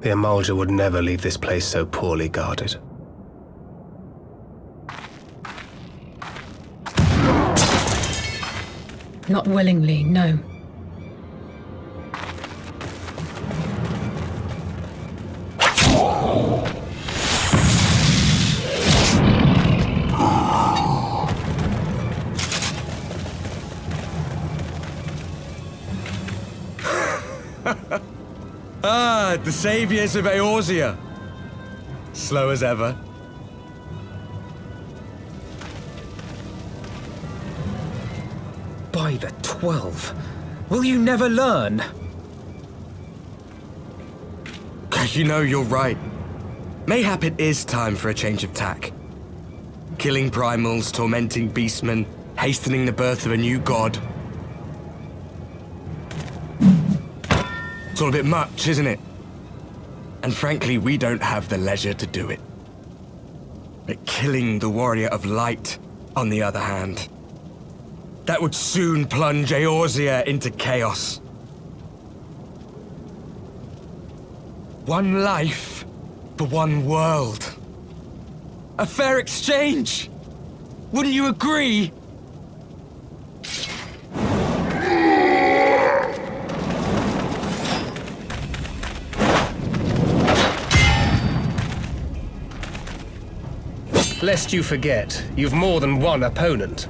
The Emulger would never leave this place so poorly guarded. Not willingly, no. The saviors of Eorzea. Slow as ever. By the 12, will you never learn? You know, you're right. Mayhap it is time for a change of tack. Killing primals, tormenting beastmen, hastening the birth of a new god. It's all a bit much, isn't it? And frankly, we don't have the leisure to do it. But killing the Warrior of Light, on the other hand, that would soon plunge Eorzea into chaos. One life for one world. A fair exchange! Wouldn't you agree? Lest you forget, you've more than one opponent.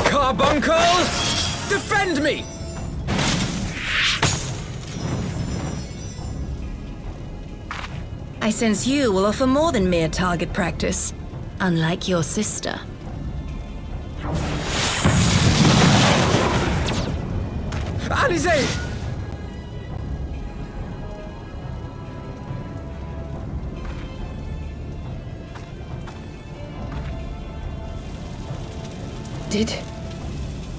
Carbuncle! Defend me! I sense you will offer more than mere target practice, unlike your sister. Alizé!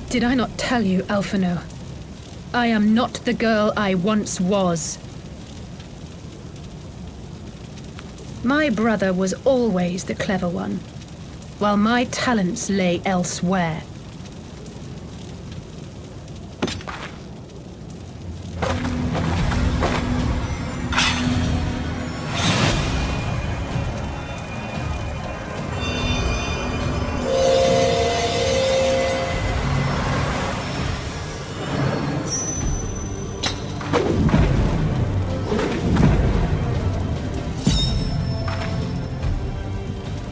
Did I not tell you, Alphino? I am not the girl I once was. My brother was always the clever one, while my talents lay elsewhere.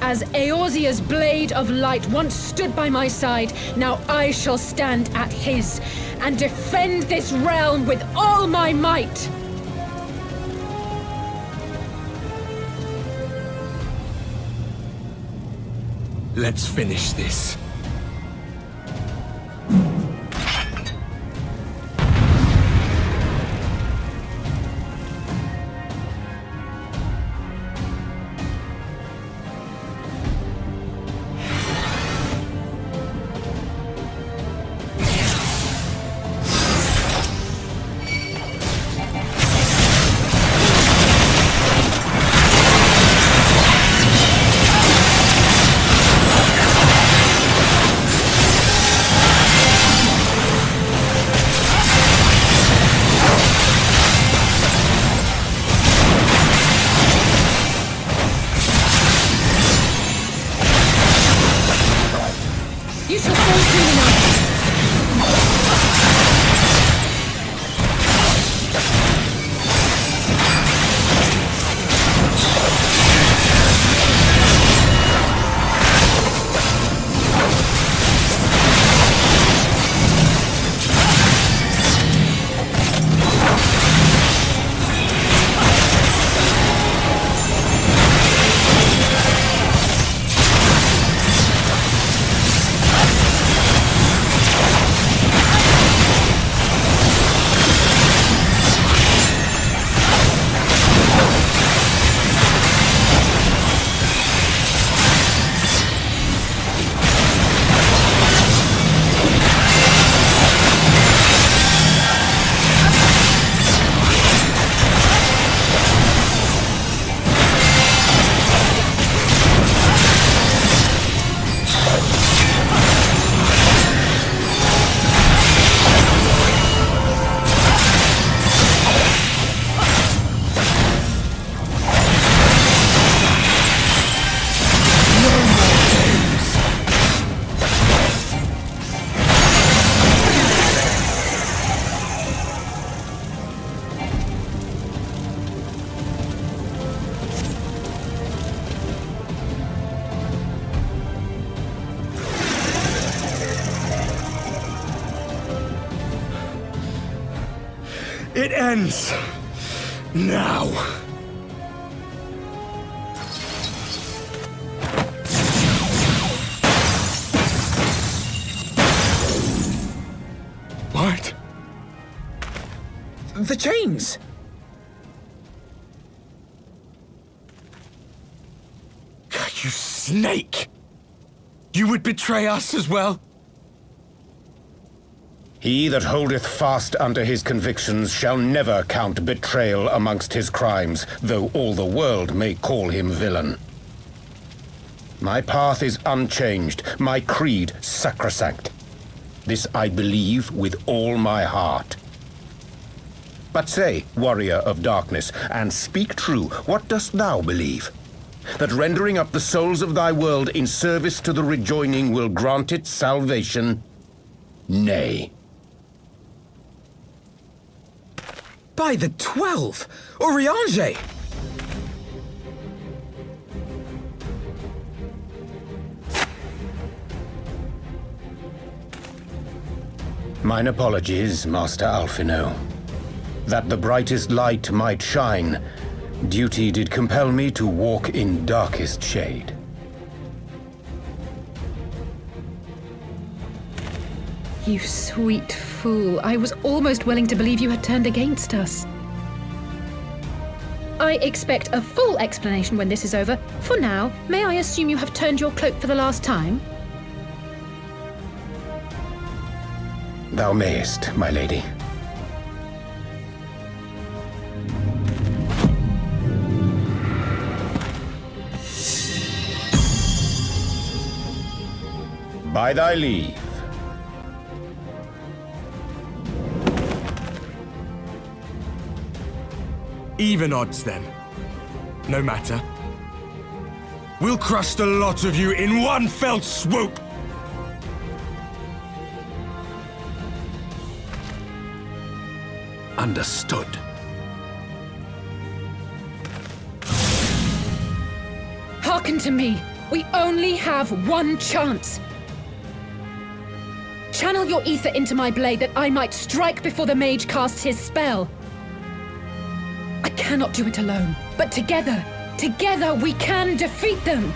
As Eorzea's blade of light once stood by my side, now I shall stand at his, and defend this realm with all my might! Let's finish this. It ends now. What? The chains! You snake! You would betray us as well? He that holdeth fast unto his convictions shall never count betrayal amongst his crimes, though all the world may call him villain. My path is unchanged, my creed sacrosanct. This I believe with all my heart. But say, warrior of darkness, and speak true, what dost thou believe? that rendering up the souls of thy world in service to the rejoining will grant it salvation? Nay. By the 12! Oriange! Mine apologies, Master Alphino. That the brightest light might shine, duty did compel me to walk in darkest shade. You sweet fool. I was almost willing to believe you had turned against us. I expect a full explanation when this is over. For now, may I assume you have turned your cloak for the last time? Thou mayest, my lady. By thy leave. Even odds, then. No matter. We'll crush the lot of you in one fell swoop! Understood. Hearken to me. We only have one chance. Channel your ether into my blade that I might strike before the mage casts his spell. I cannot do it alone, but together we can defeat them!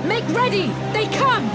Make ready! They come!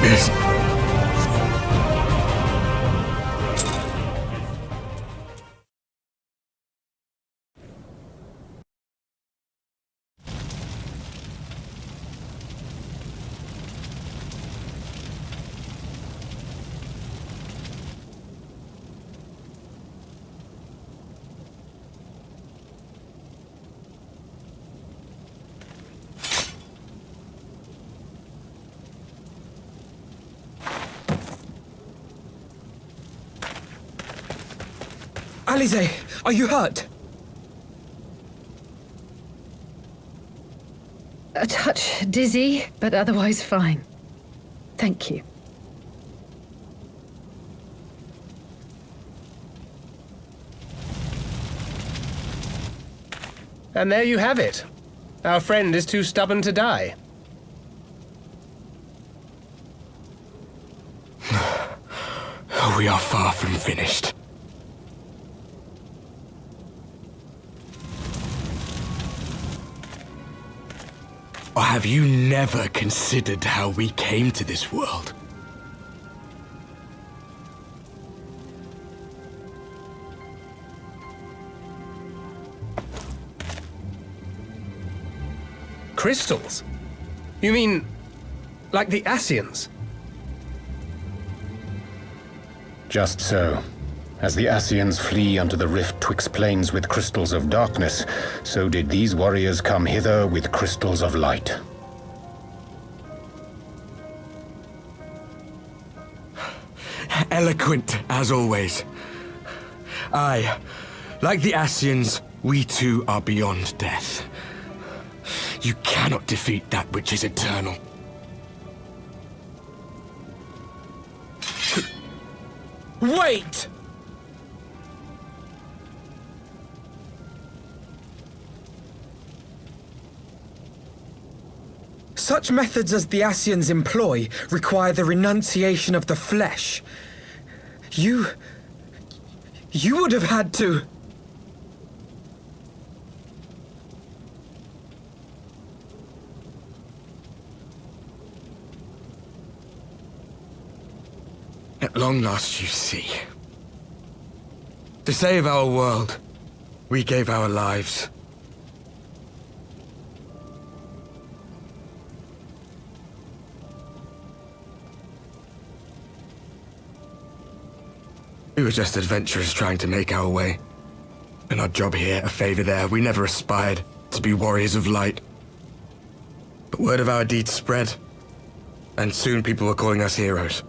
like this. Alize, are you hurt? A touch dizzy, but otherwise fine. Thank you. And there you have it. Our friend is too stubborn to die. We are far from finished. Or have you never considered how we came to this world? Crystals? You mean, like the Ascians? Just so. As the Ascians flee unto the rift twixt planes with crystals of darkness, so did these warriors come hither with crystals of light. Eloquent, as always. Aye, like the Ascians, we too are beyond death. You cannot defeat that which is eternal. Wait! Such methods as the Ascians employ require the renunciation of the flesh. You would have had to... At long last, you see. To save our world, we gave our lives. We were just adventurers trying to make our way. An odd job here, a favor there. We never aspired to be warriors of light. But word of our deeds spread, and soon people were calling us heroes.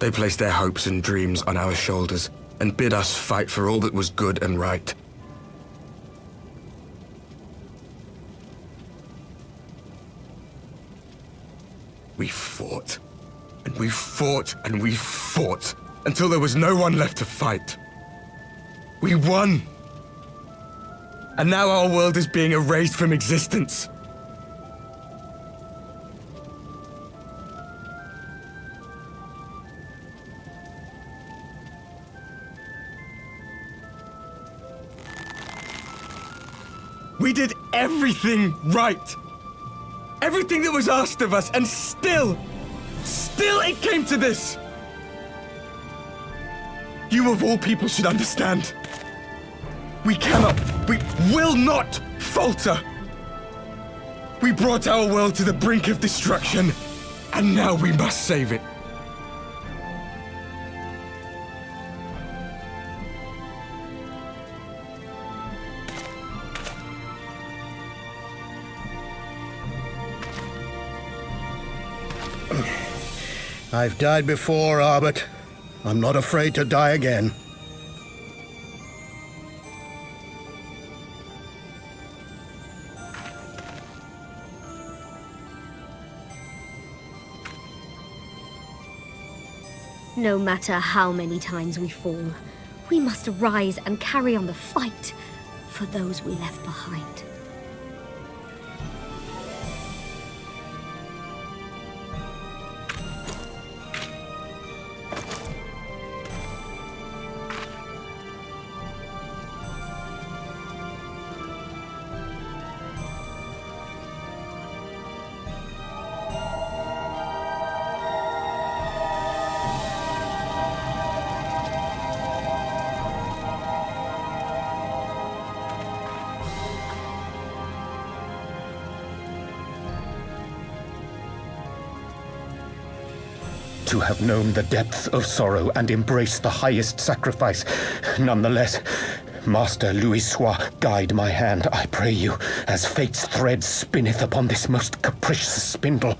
They placed their hopes and dreams on our shoulders and bid us fight for all that was good and right. We fought, and we fought, and we fought, until there was no one left to fight. We won! And now our world is being erased from existence. We did everything right. Everything that was asked of us, and still it came to this. You of all people should understand. We will not falter. We brought our world to the brink of destruction, and now we must save it. I've died before, Arbet. I'm not afraid to die again. No matter how many times we fall, we must rise and carry on the fight for those we left behind. to have known the depths of sorrow and embraced the highest sacrifice. Nonetheless, Master Louis-Soix, guide my hand, I pray you, as fate's thread spinneth upon this most capricious spindle.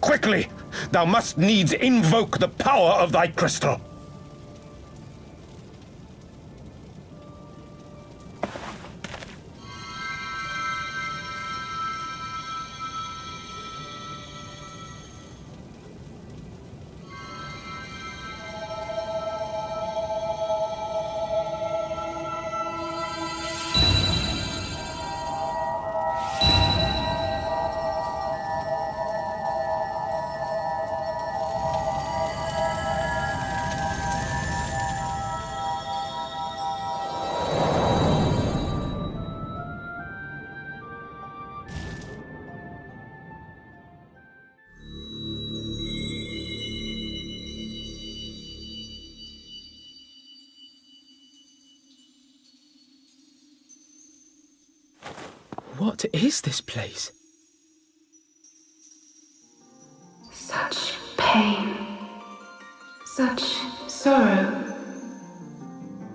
Quickly! Thou must needs invoke the power of thy crystal! What is this place? Such pain. Such sorrow.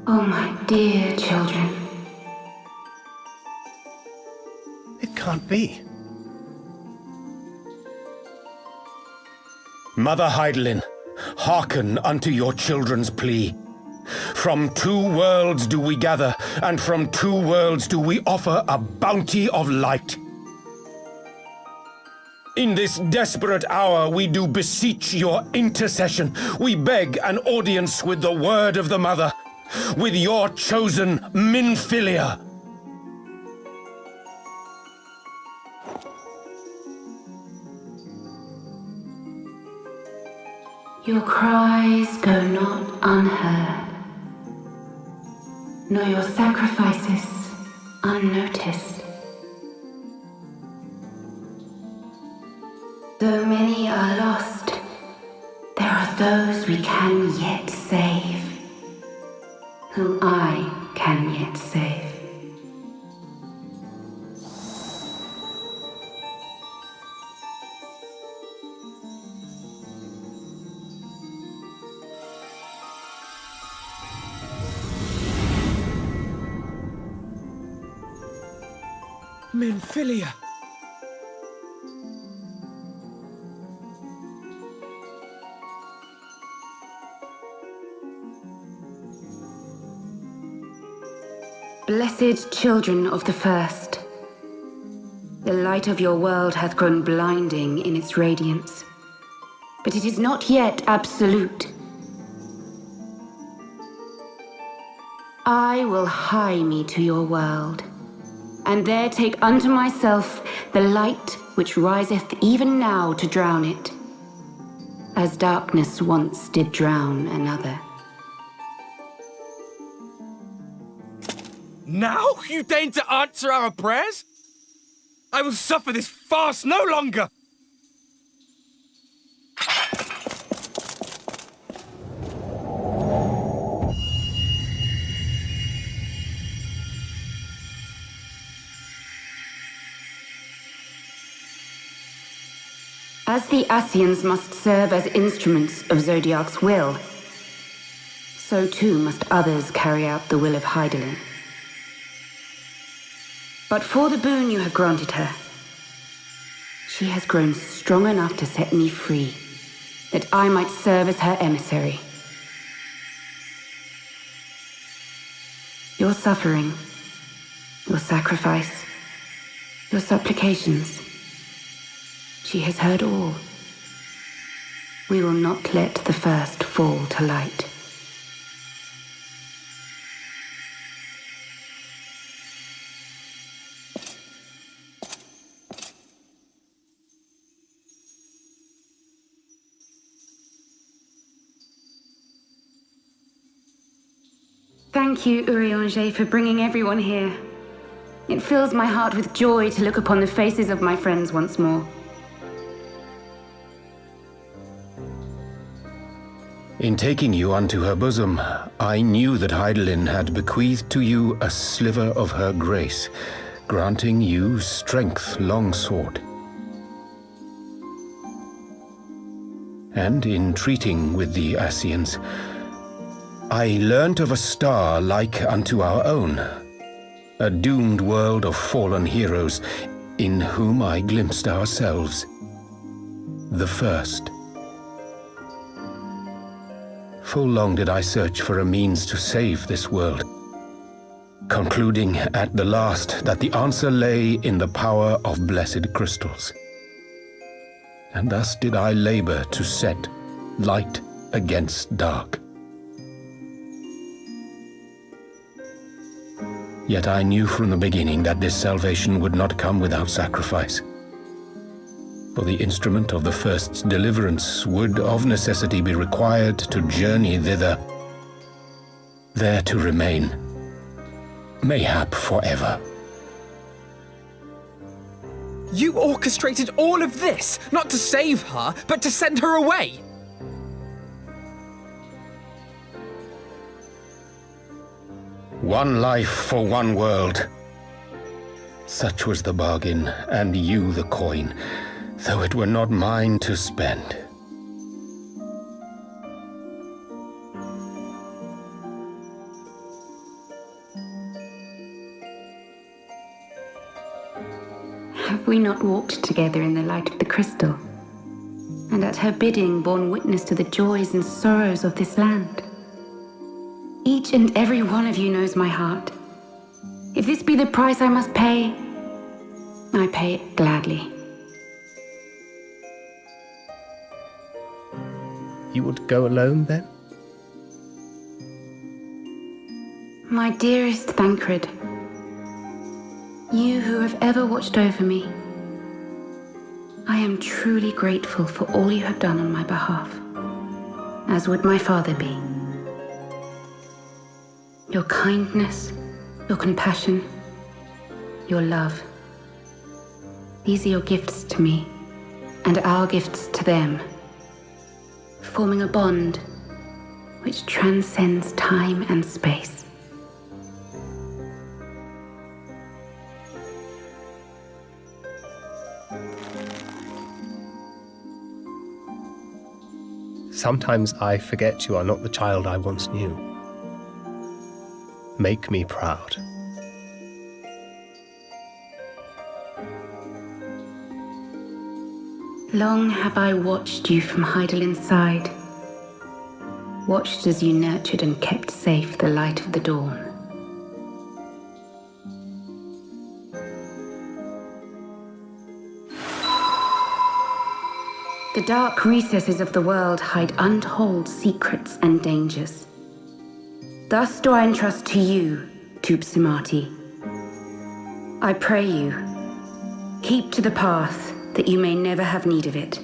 Oh, my dear children. It can't be. Mother Heidelin, hearken unto your children's plea. From two worlds do we gather, and from two worlds do we offer a bounty of light. In this desperate hour we do beseech your intercession. We beg an audience with the word of the Mother, with your chosen Minfilia. Your cries go not unheard, nor your sacrifices unnoticed. Though many are lost, there are those we can yet save, whom I can yet save. Minfilia. Blessed children of the First, the light of your world hath grown blinding in its radiance, but it is not yet absolute. I will hie me to your world, and there take unto myself the light which riseth even now to drown it, as darkness once did drown another. Now you deign to answer our prayers? I will suffer this farce no longer! As the Ascians must serve as instruments of Zodiac's will, so too must others carry out the will of Heidelin. But for the boon you have granted her, she has grown strong enough to set me free, that I might serve as her emissary. Your suffering, your sacrifice, your supplications, she has heard all. We will not let the first fall to light. Thank you, Urianger, for bringing everyone here. It fills my heart with joy to look upon the faces of my friends once more. In taking you unto her bosom, I knew that Heidelin had bequeathed to you a sliver of her grace, granting you strength long sought. And in treating with the Ascians, I learnt of a star like unto our own, a doomed world of fallen heroes in whom I glimpsed ourselves, the first. Full long did I search for a means to save this world, concluding at the last that the answer lay in the power of blessed crystals. And thus did I labor to set light against dark. Yet I knew from the beginning that this salvation would not come without sacrifice. For the instrument of the first's deliverance would of necessity be required to journey thither, there to remain, mayhap forever. You orchestrated all of this, not to save her, but to send her away! One life for one world. Such was the bargain, and you the coin, though it were not mine to spend. Have we not walked together in the light of the crystal, and at her bidding borne witness to the joys and sorrows of this land? Each and every one of you knows my heart. If this be the price I must pay, I pay it gladly. You would go alone, then? My dearest Thancred, you who have ever watched over me, I am truly grateful for all you have done on my behalf, as would my father be. Your kindness, your compassion, your love. These are your gifts to me, and our gifts to them, forming a bond which transcends time and space. Sometimes I forget you are not the child I once knew. Make me proud. Long have I watched you from Hydaelyn's side, watched as you nurtured and kept safe the light of the dawn. The dark recesses of the world hide untold secrets and dangers. Thus do I entrust to you, Tupsimati. I pray you, keep to the path that you may never have need of it.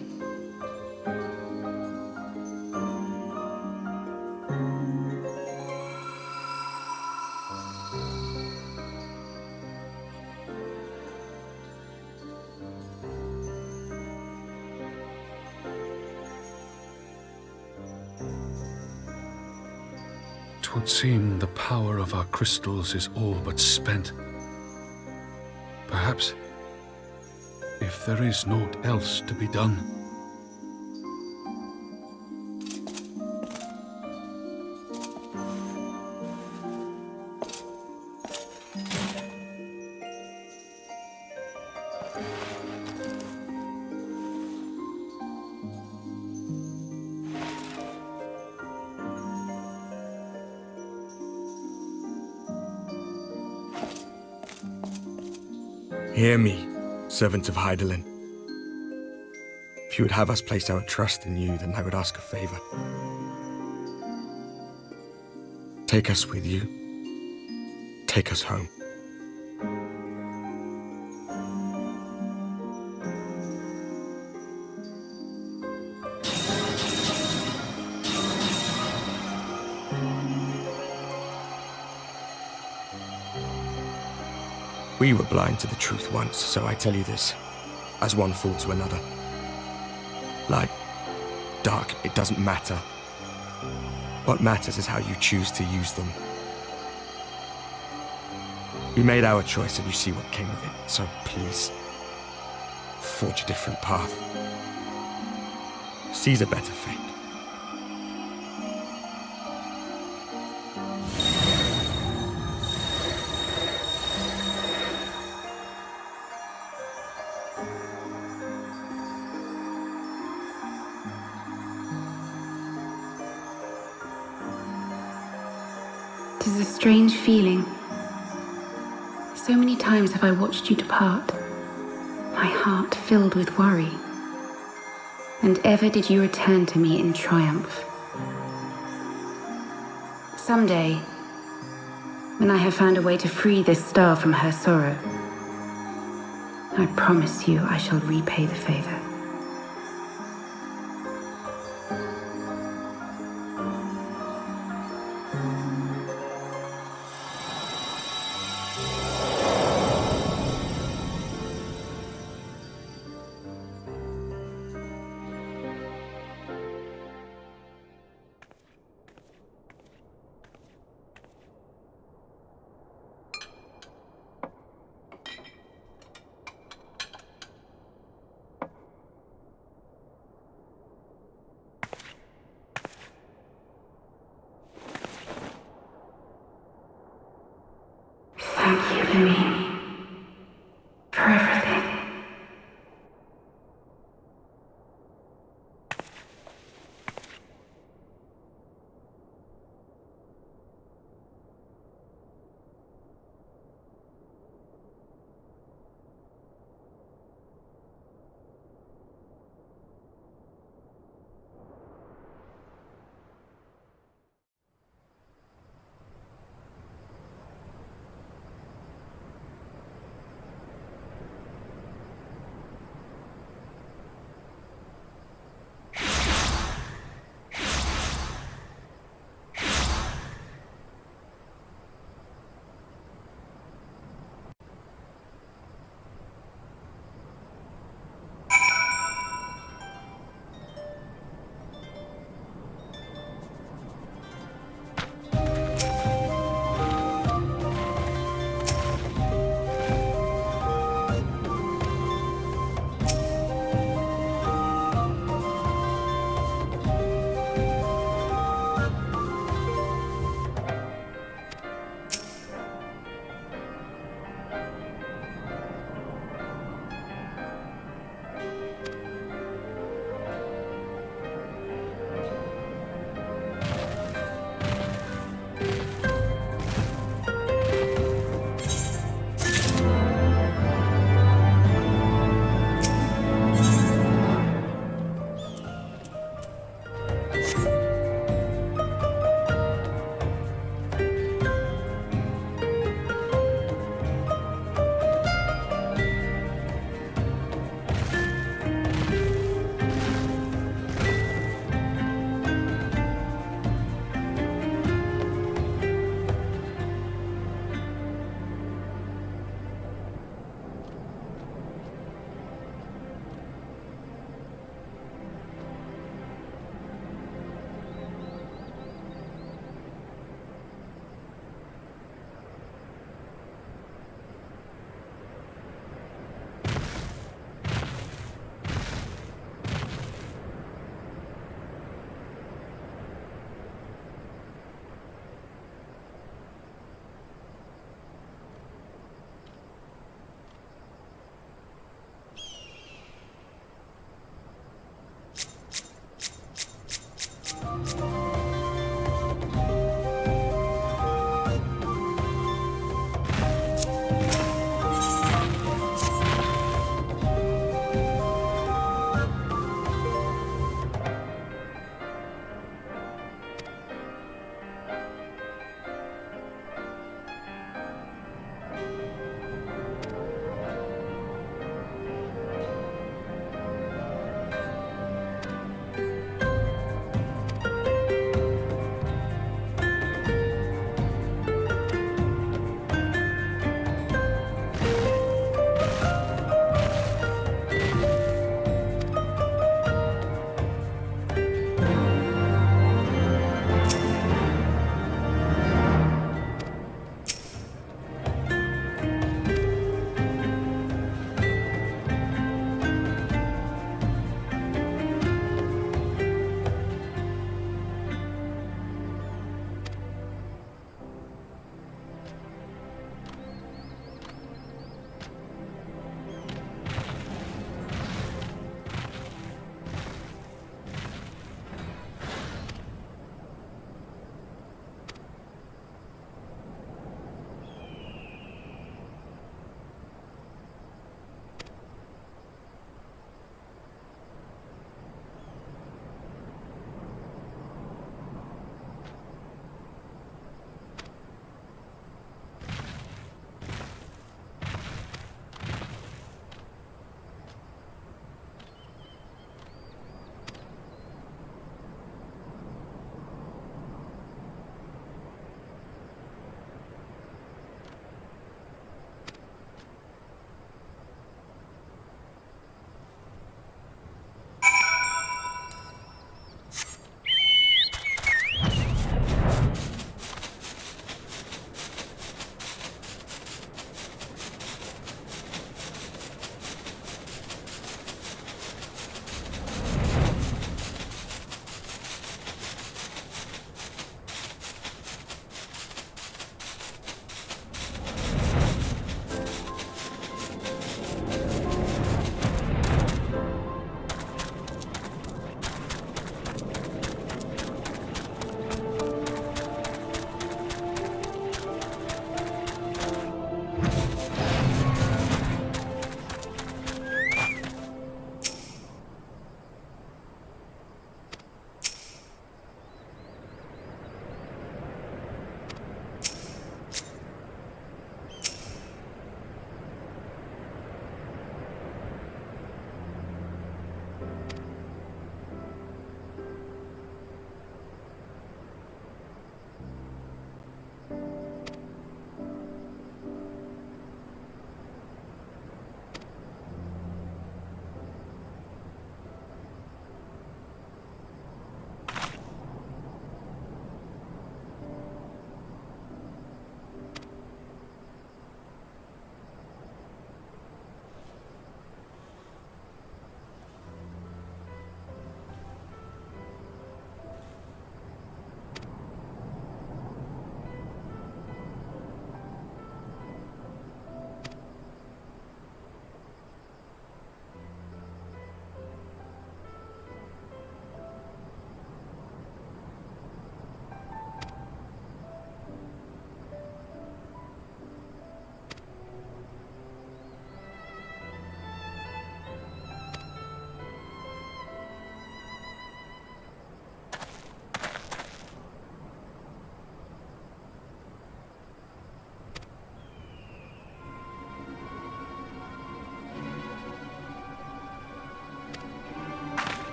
Twould seem the power of our crystals is all but spent. Perhaps, if there is naught else to be done. Hear me, servants of Hydaelyn. If you would have us place our trust in you, then I would ask a favor. Take us with you. Take us home. We were blind to the truth once, so I tell you this, as one fool to another. Light, dark, it doesn't matter. What matters is how you choose to use them. We made our choice and you see what came of it, so please, forge a different path. sees a better fate. Tis a strange feeling. So many times have I watched you depart, my heart filled with worry. And ever did you return to me in triumph. Someday, when I have found a way to free this star from her sorrow, I promise you I shall repay the favor. Thank you, Lemmy, for everything.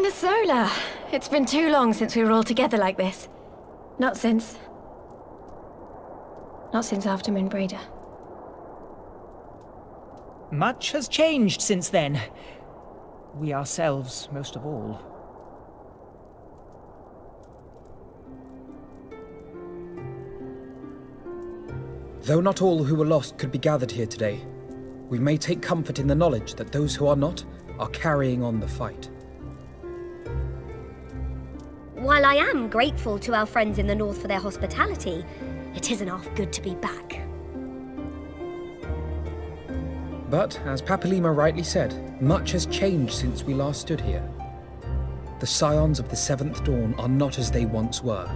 the Solar. It's been too long since we were all together like this. Not since after Moonbreeder. Much has changed since then. We ourselves, most of all. Though not all who were lost could be gathered here today, we may take comfort in the knowledge that those who are not are carrying on the fight. While I am grateful to our friends in the north for their hospitality, it isn't half good to be back. But, as Papalima rightly said, much has changed since we last stood here. The Scions of the Seventh Dawn are not as they once were,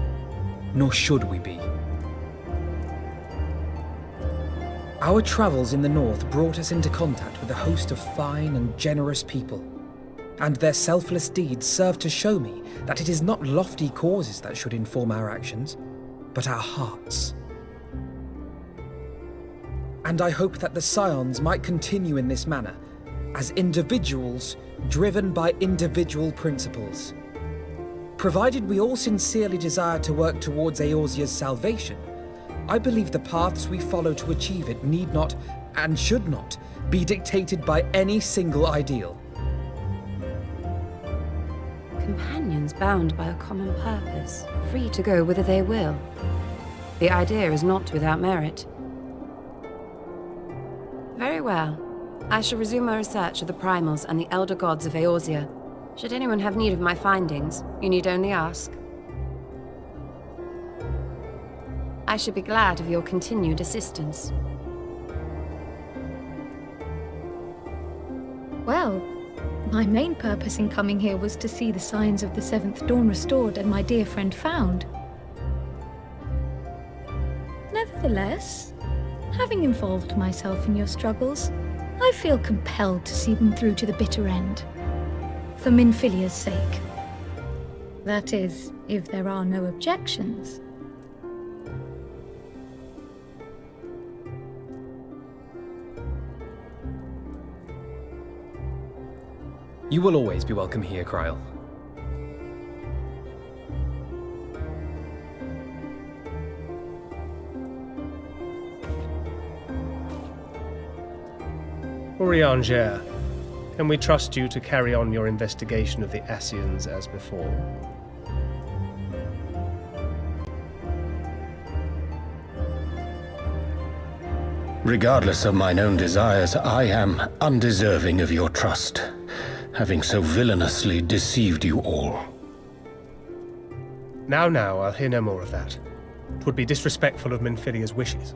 nor should we be. Our travels in the north brought us into contact with a host of fine and generous people, and their selfless deeds serve to show me that it is not lofty causes that should inform our actions, but our hearts. And I hope that the Scions might continue in this manner, as individuals driven by individual principles. Provided we all sincerely desire to work towards Eorzea's salvation, I believe the paths we follow to achieve it need not, and should not, be dictated by any single ideal. Companions bound by a common purpose, free to go whither they will. The idea is not without merit. Very well. I shall resume my research of the primals and the elder gods of Eorzea. Should anyone have need of my findings, you need only ask. I should be glad of your continued assistance. Well, my main purpose in coming here was to see the signs of the Seventh Dawn restored and my dear friend found. Nevertheless, having involved myself in your struggles, I feel compelled to see them through to the bitter end. For Minfilia's sake. That is, if there are no objections. You will always be welcome here, Kryl. Urianger, can we trust you to carry on your investigation of the Ascians as before? Regardless of mine own desires, I am undeserving of your trust, having so villainously deceived you all. Now, I'll hear no more of that. 'Twould be disrespectful of Minfilia's wishes.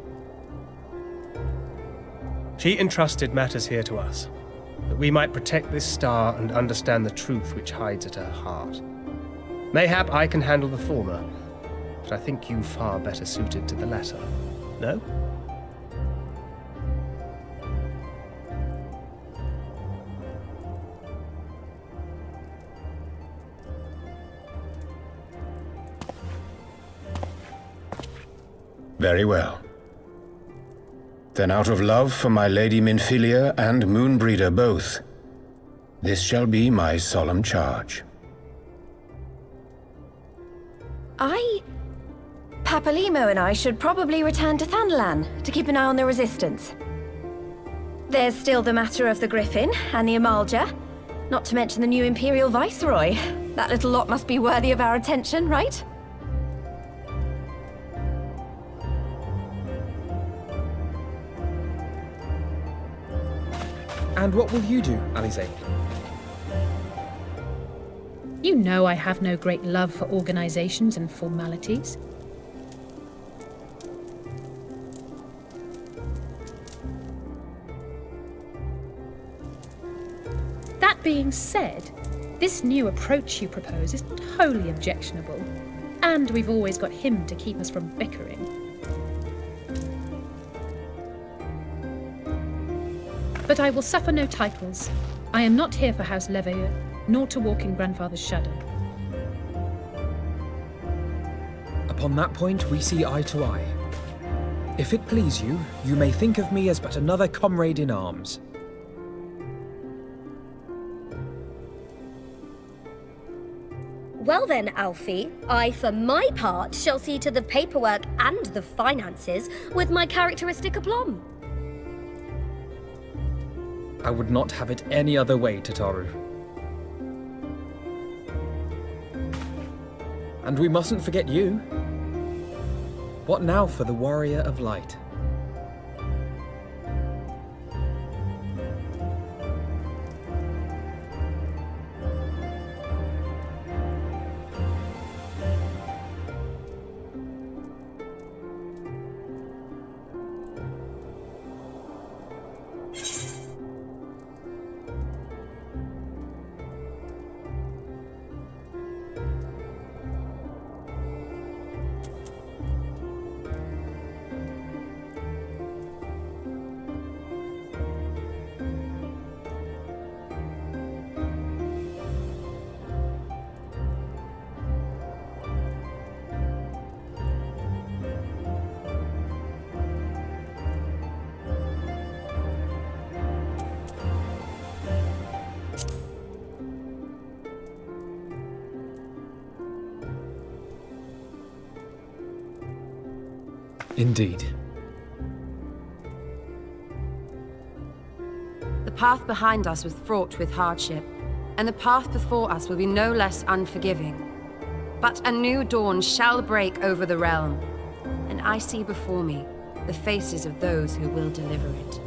She entrusted matters here to us, that we might protect this star and understand the truth which hides at her heart. Mayhap I can handle the former, but I think you far better suited to the latter. No? Very well. Then out of love for my Lady Minfilia and Moonbreeder both, this shall be my solemn charge. Papalimo and I should probably return to Thanalan to keep an eye on the Resistance. There's still the matter of the Griffin and the Amalja, not to mention the new Imperial Viceroy. That little lot must be worthy of our attention, right? And what will you do, Alize? You know I have no great love for organizations and formalities. That being said, this new approach you propose is not wholly objectionable, and we've always got him to keep us from bickering. But I will suffer no titles. I am not here for House Leveilleur, nor to walk in Grandfather's shadow. Upon that point, we see eye to eye. If it please you, you may think of me as but another comrade in arms. Well then, Alfie, I, for my part, shall see to the paperwork and the finances with my characteristic aplomb. I would not have it any other way, Tataru. And we mustn't forget you. What now for the Warrior of Light? Indeed. The path behind us was fraught with hardship, and the path before us will be no less unforgiving. But a new dawn shall break over the realm, and I see before me the faces of those who will deliver it.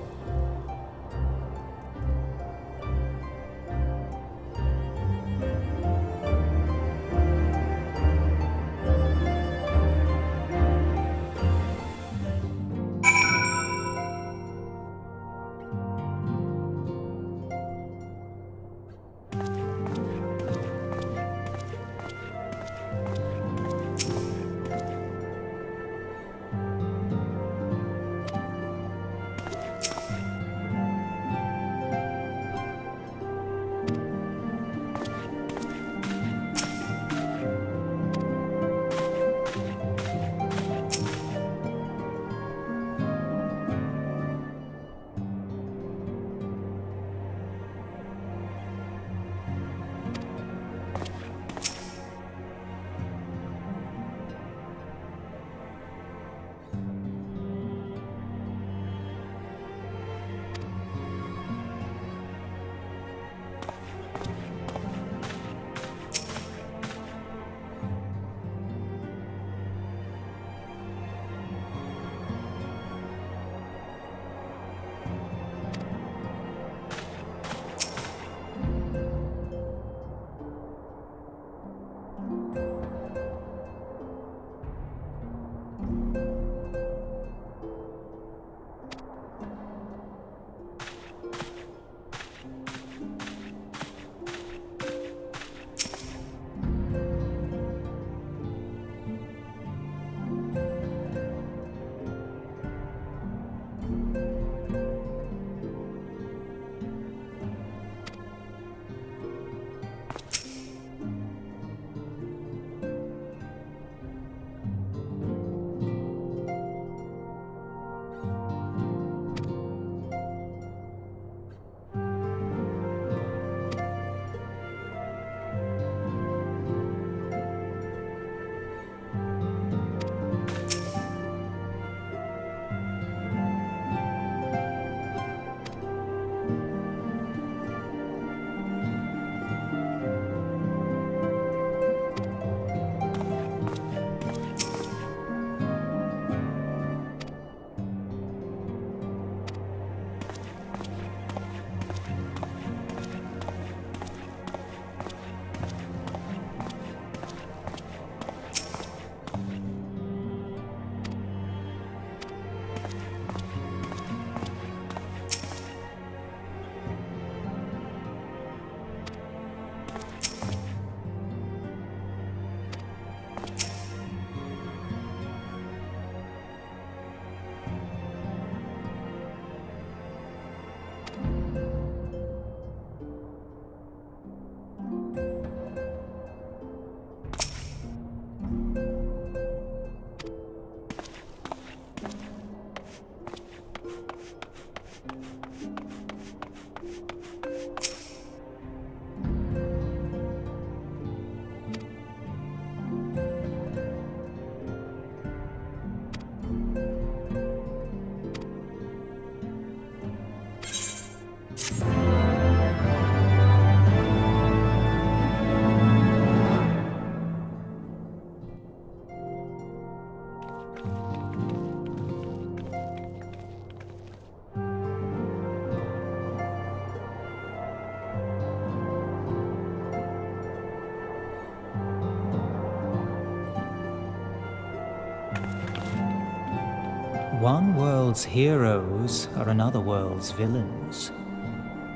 One world's heroes are another world's villains.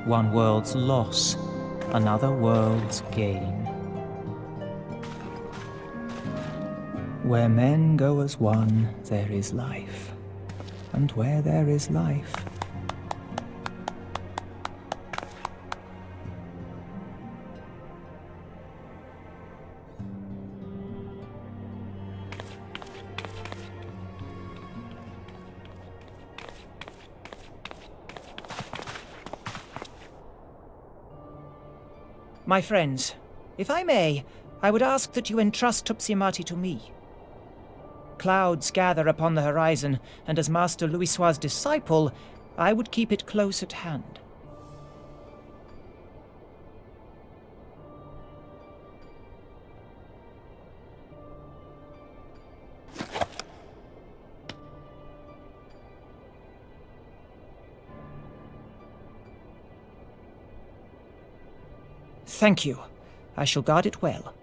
One world's loss, another world's gain. Where men go as one, there is life. And where there is life, my friends, if I may, I would ask that you entrust Tupsimati to me. Clouds gather upon the horizon, and as Master Louisoix's disciple, I would keep it close at hand. Thank you. I shall guard it well.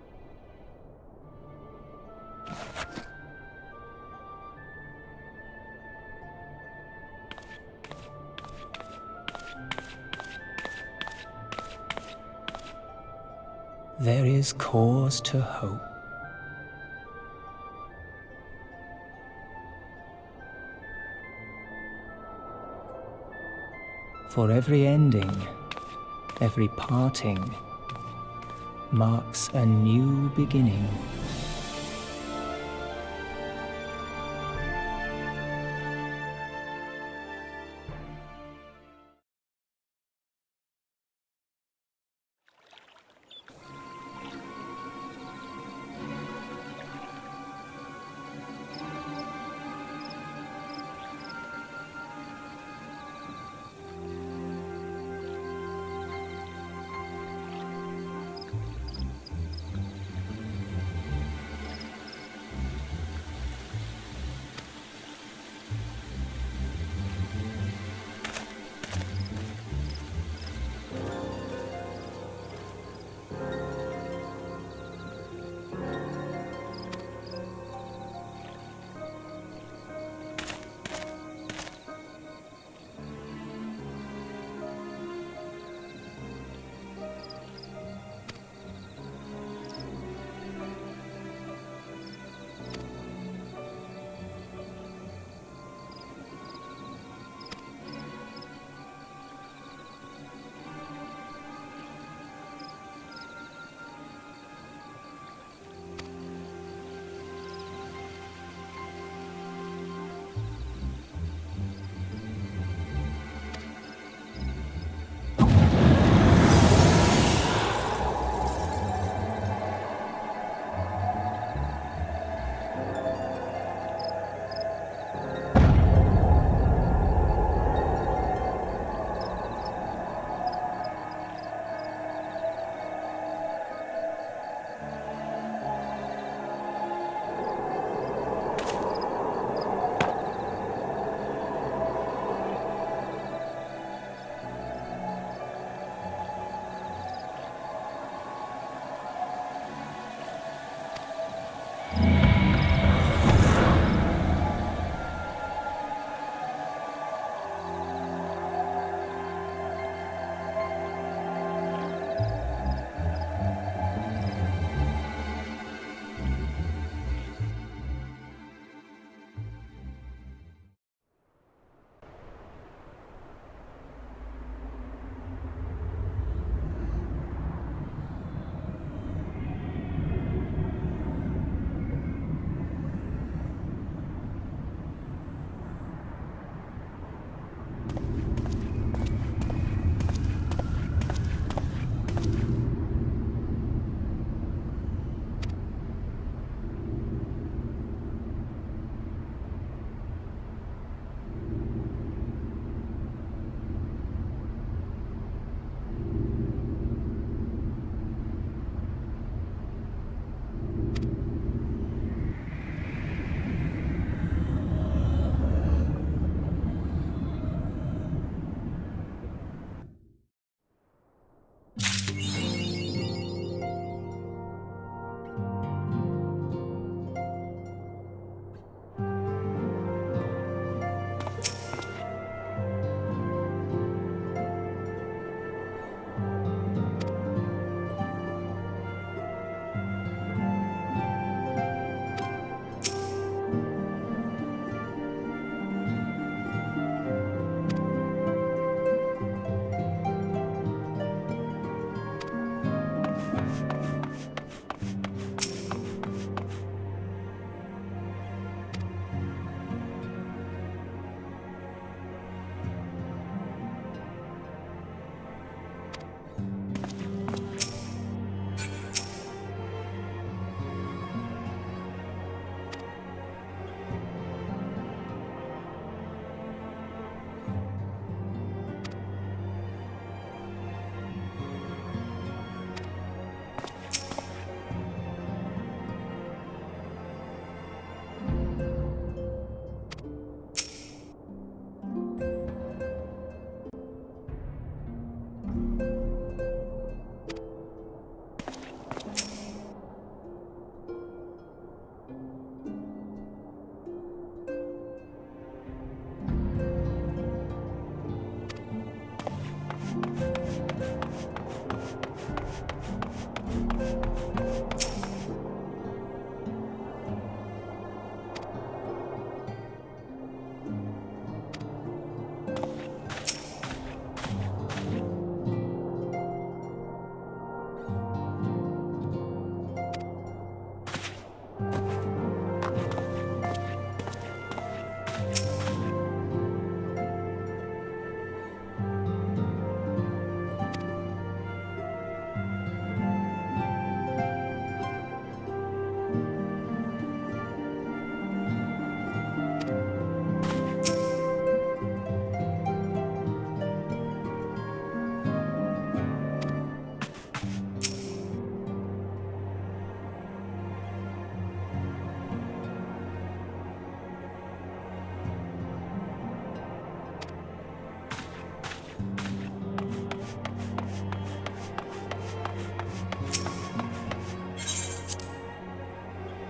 There is cause to hope. For every ending, every parting, marks a new beginning.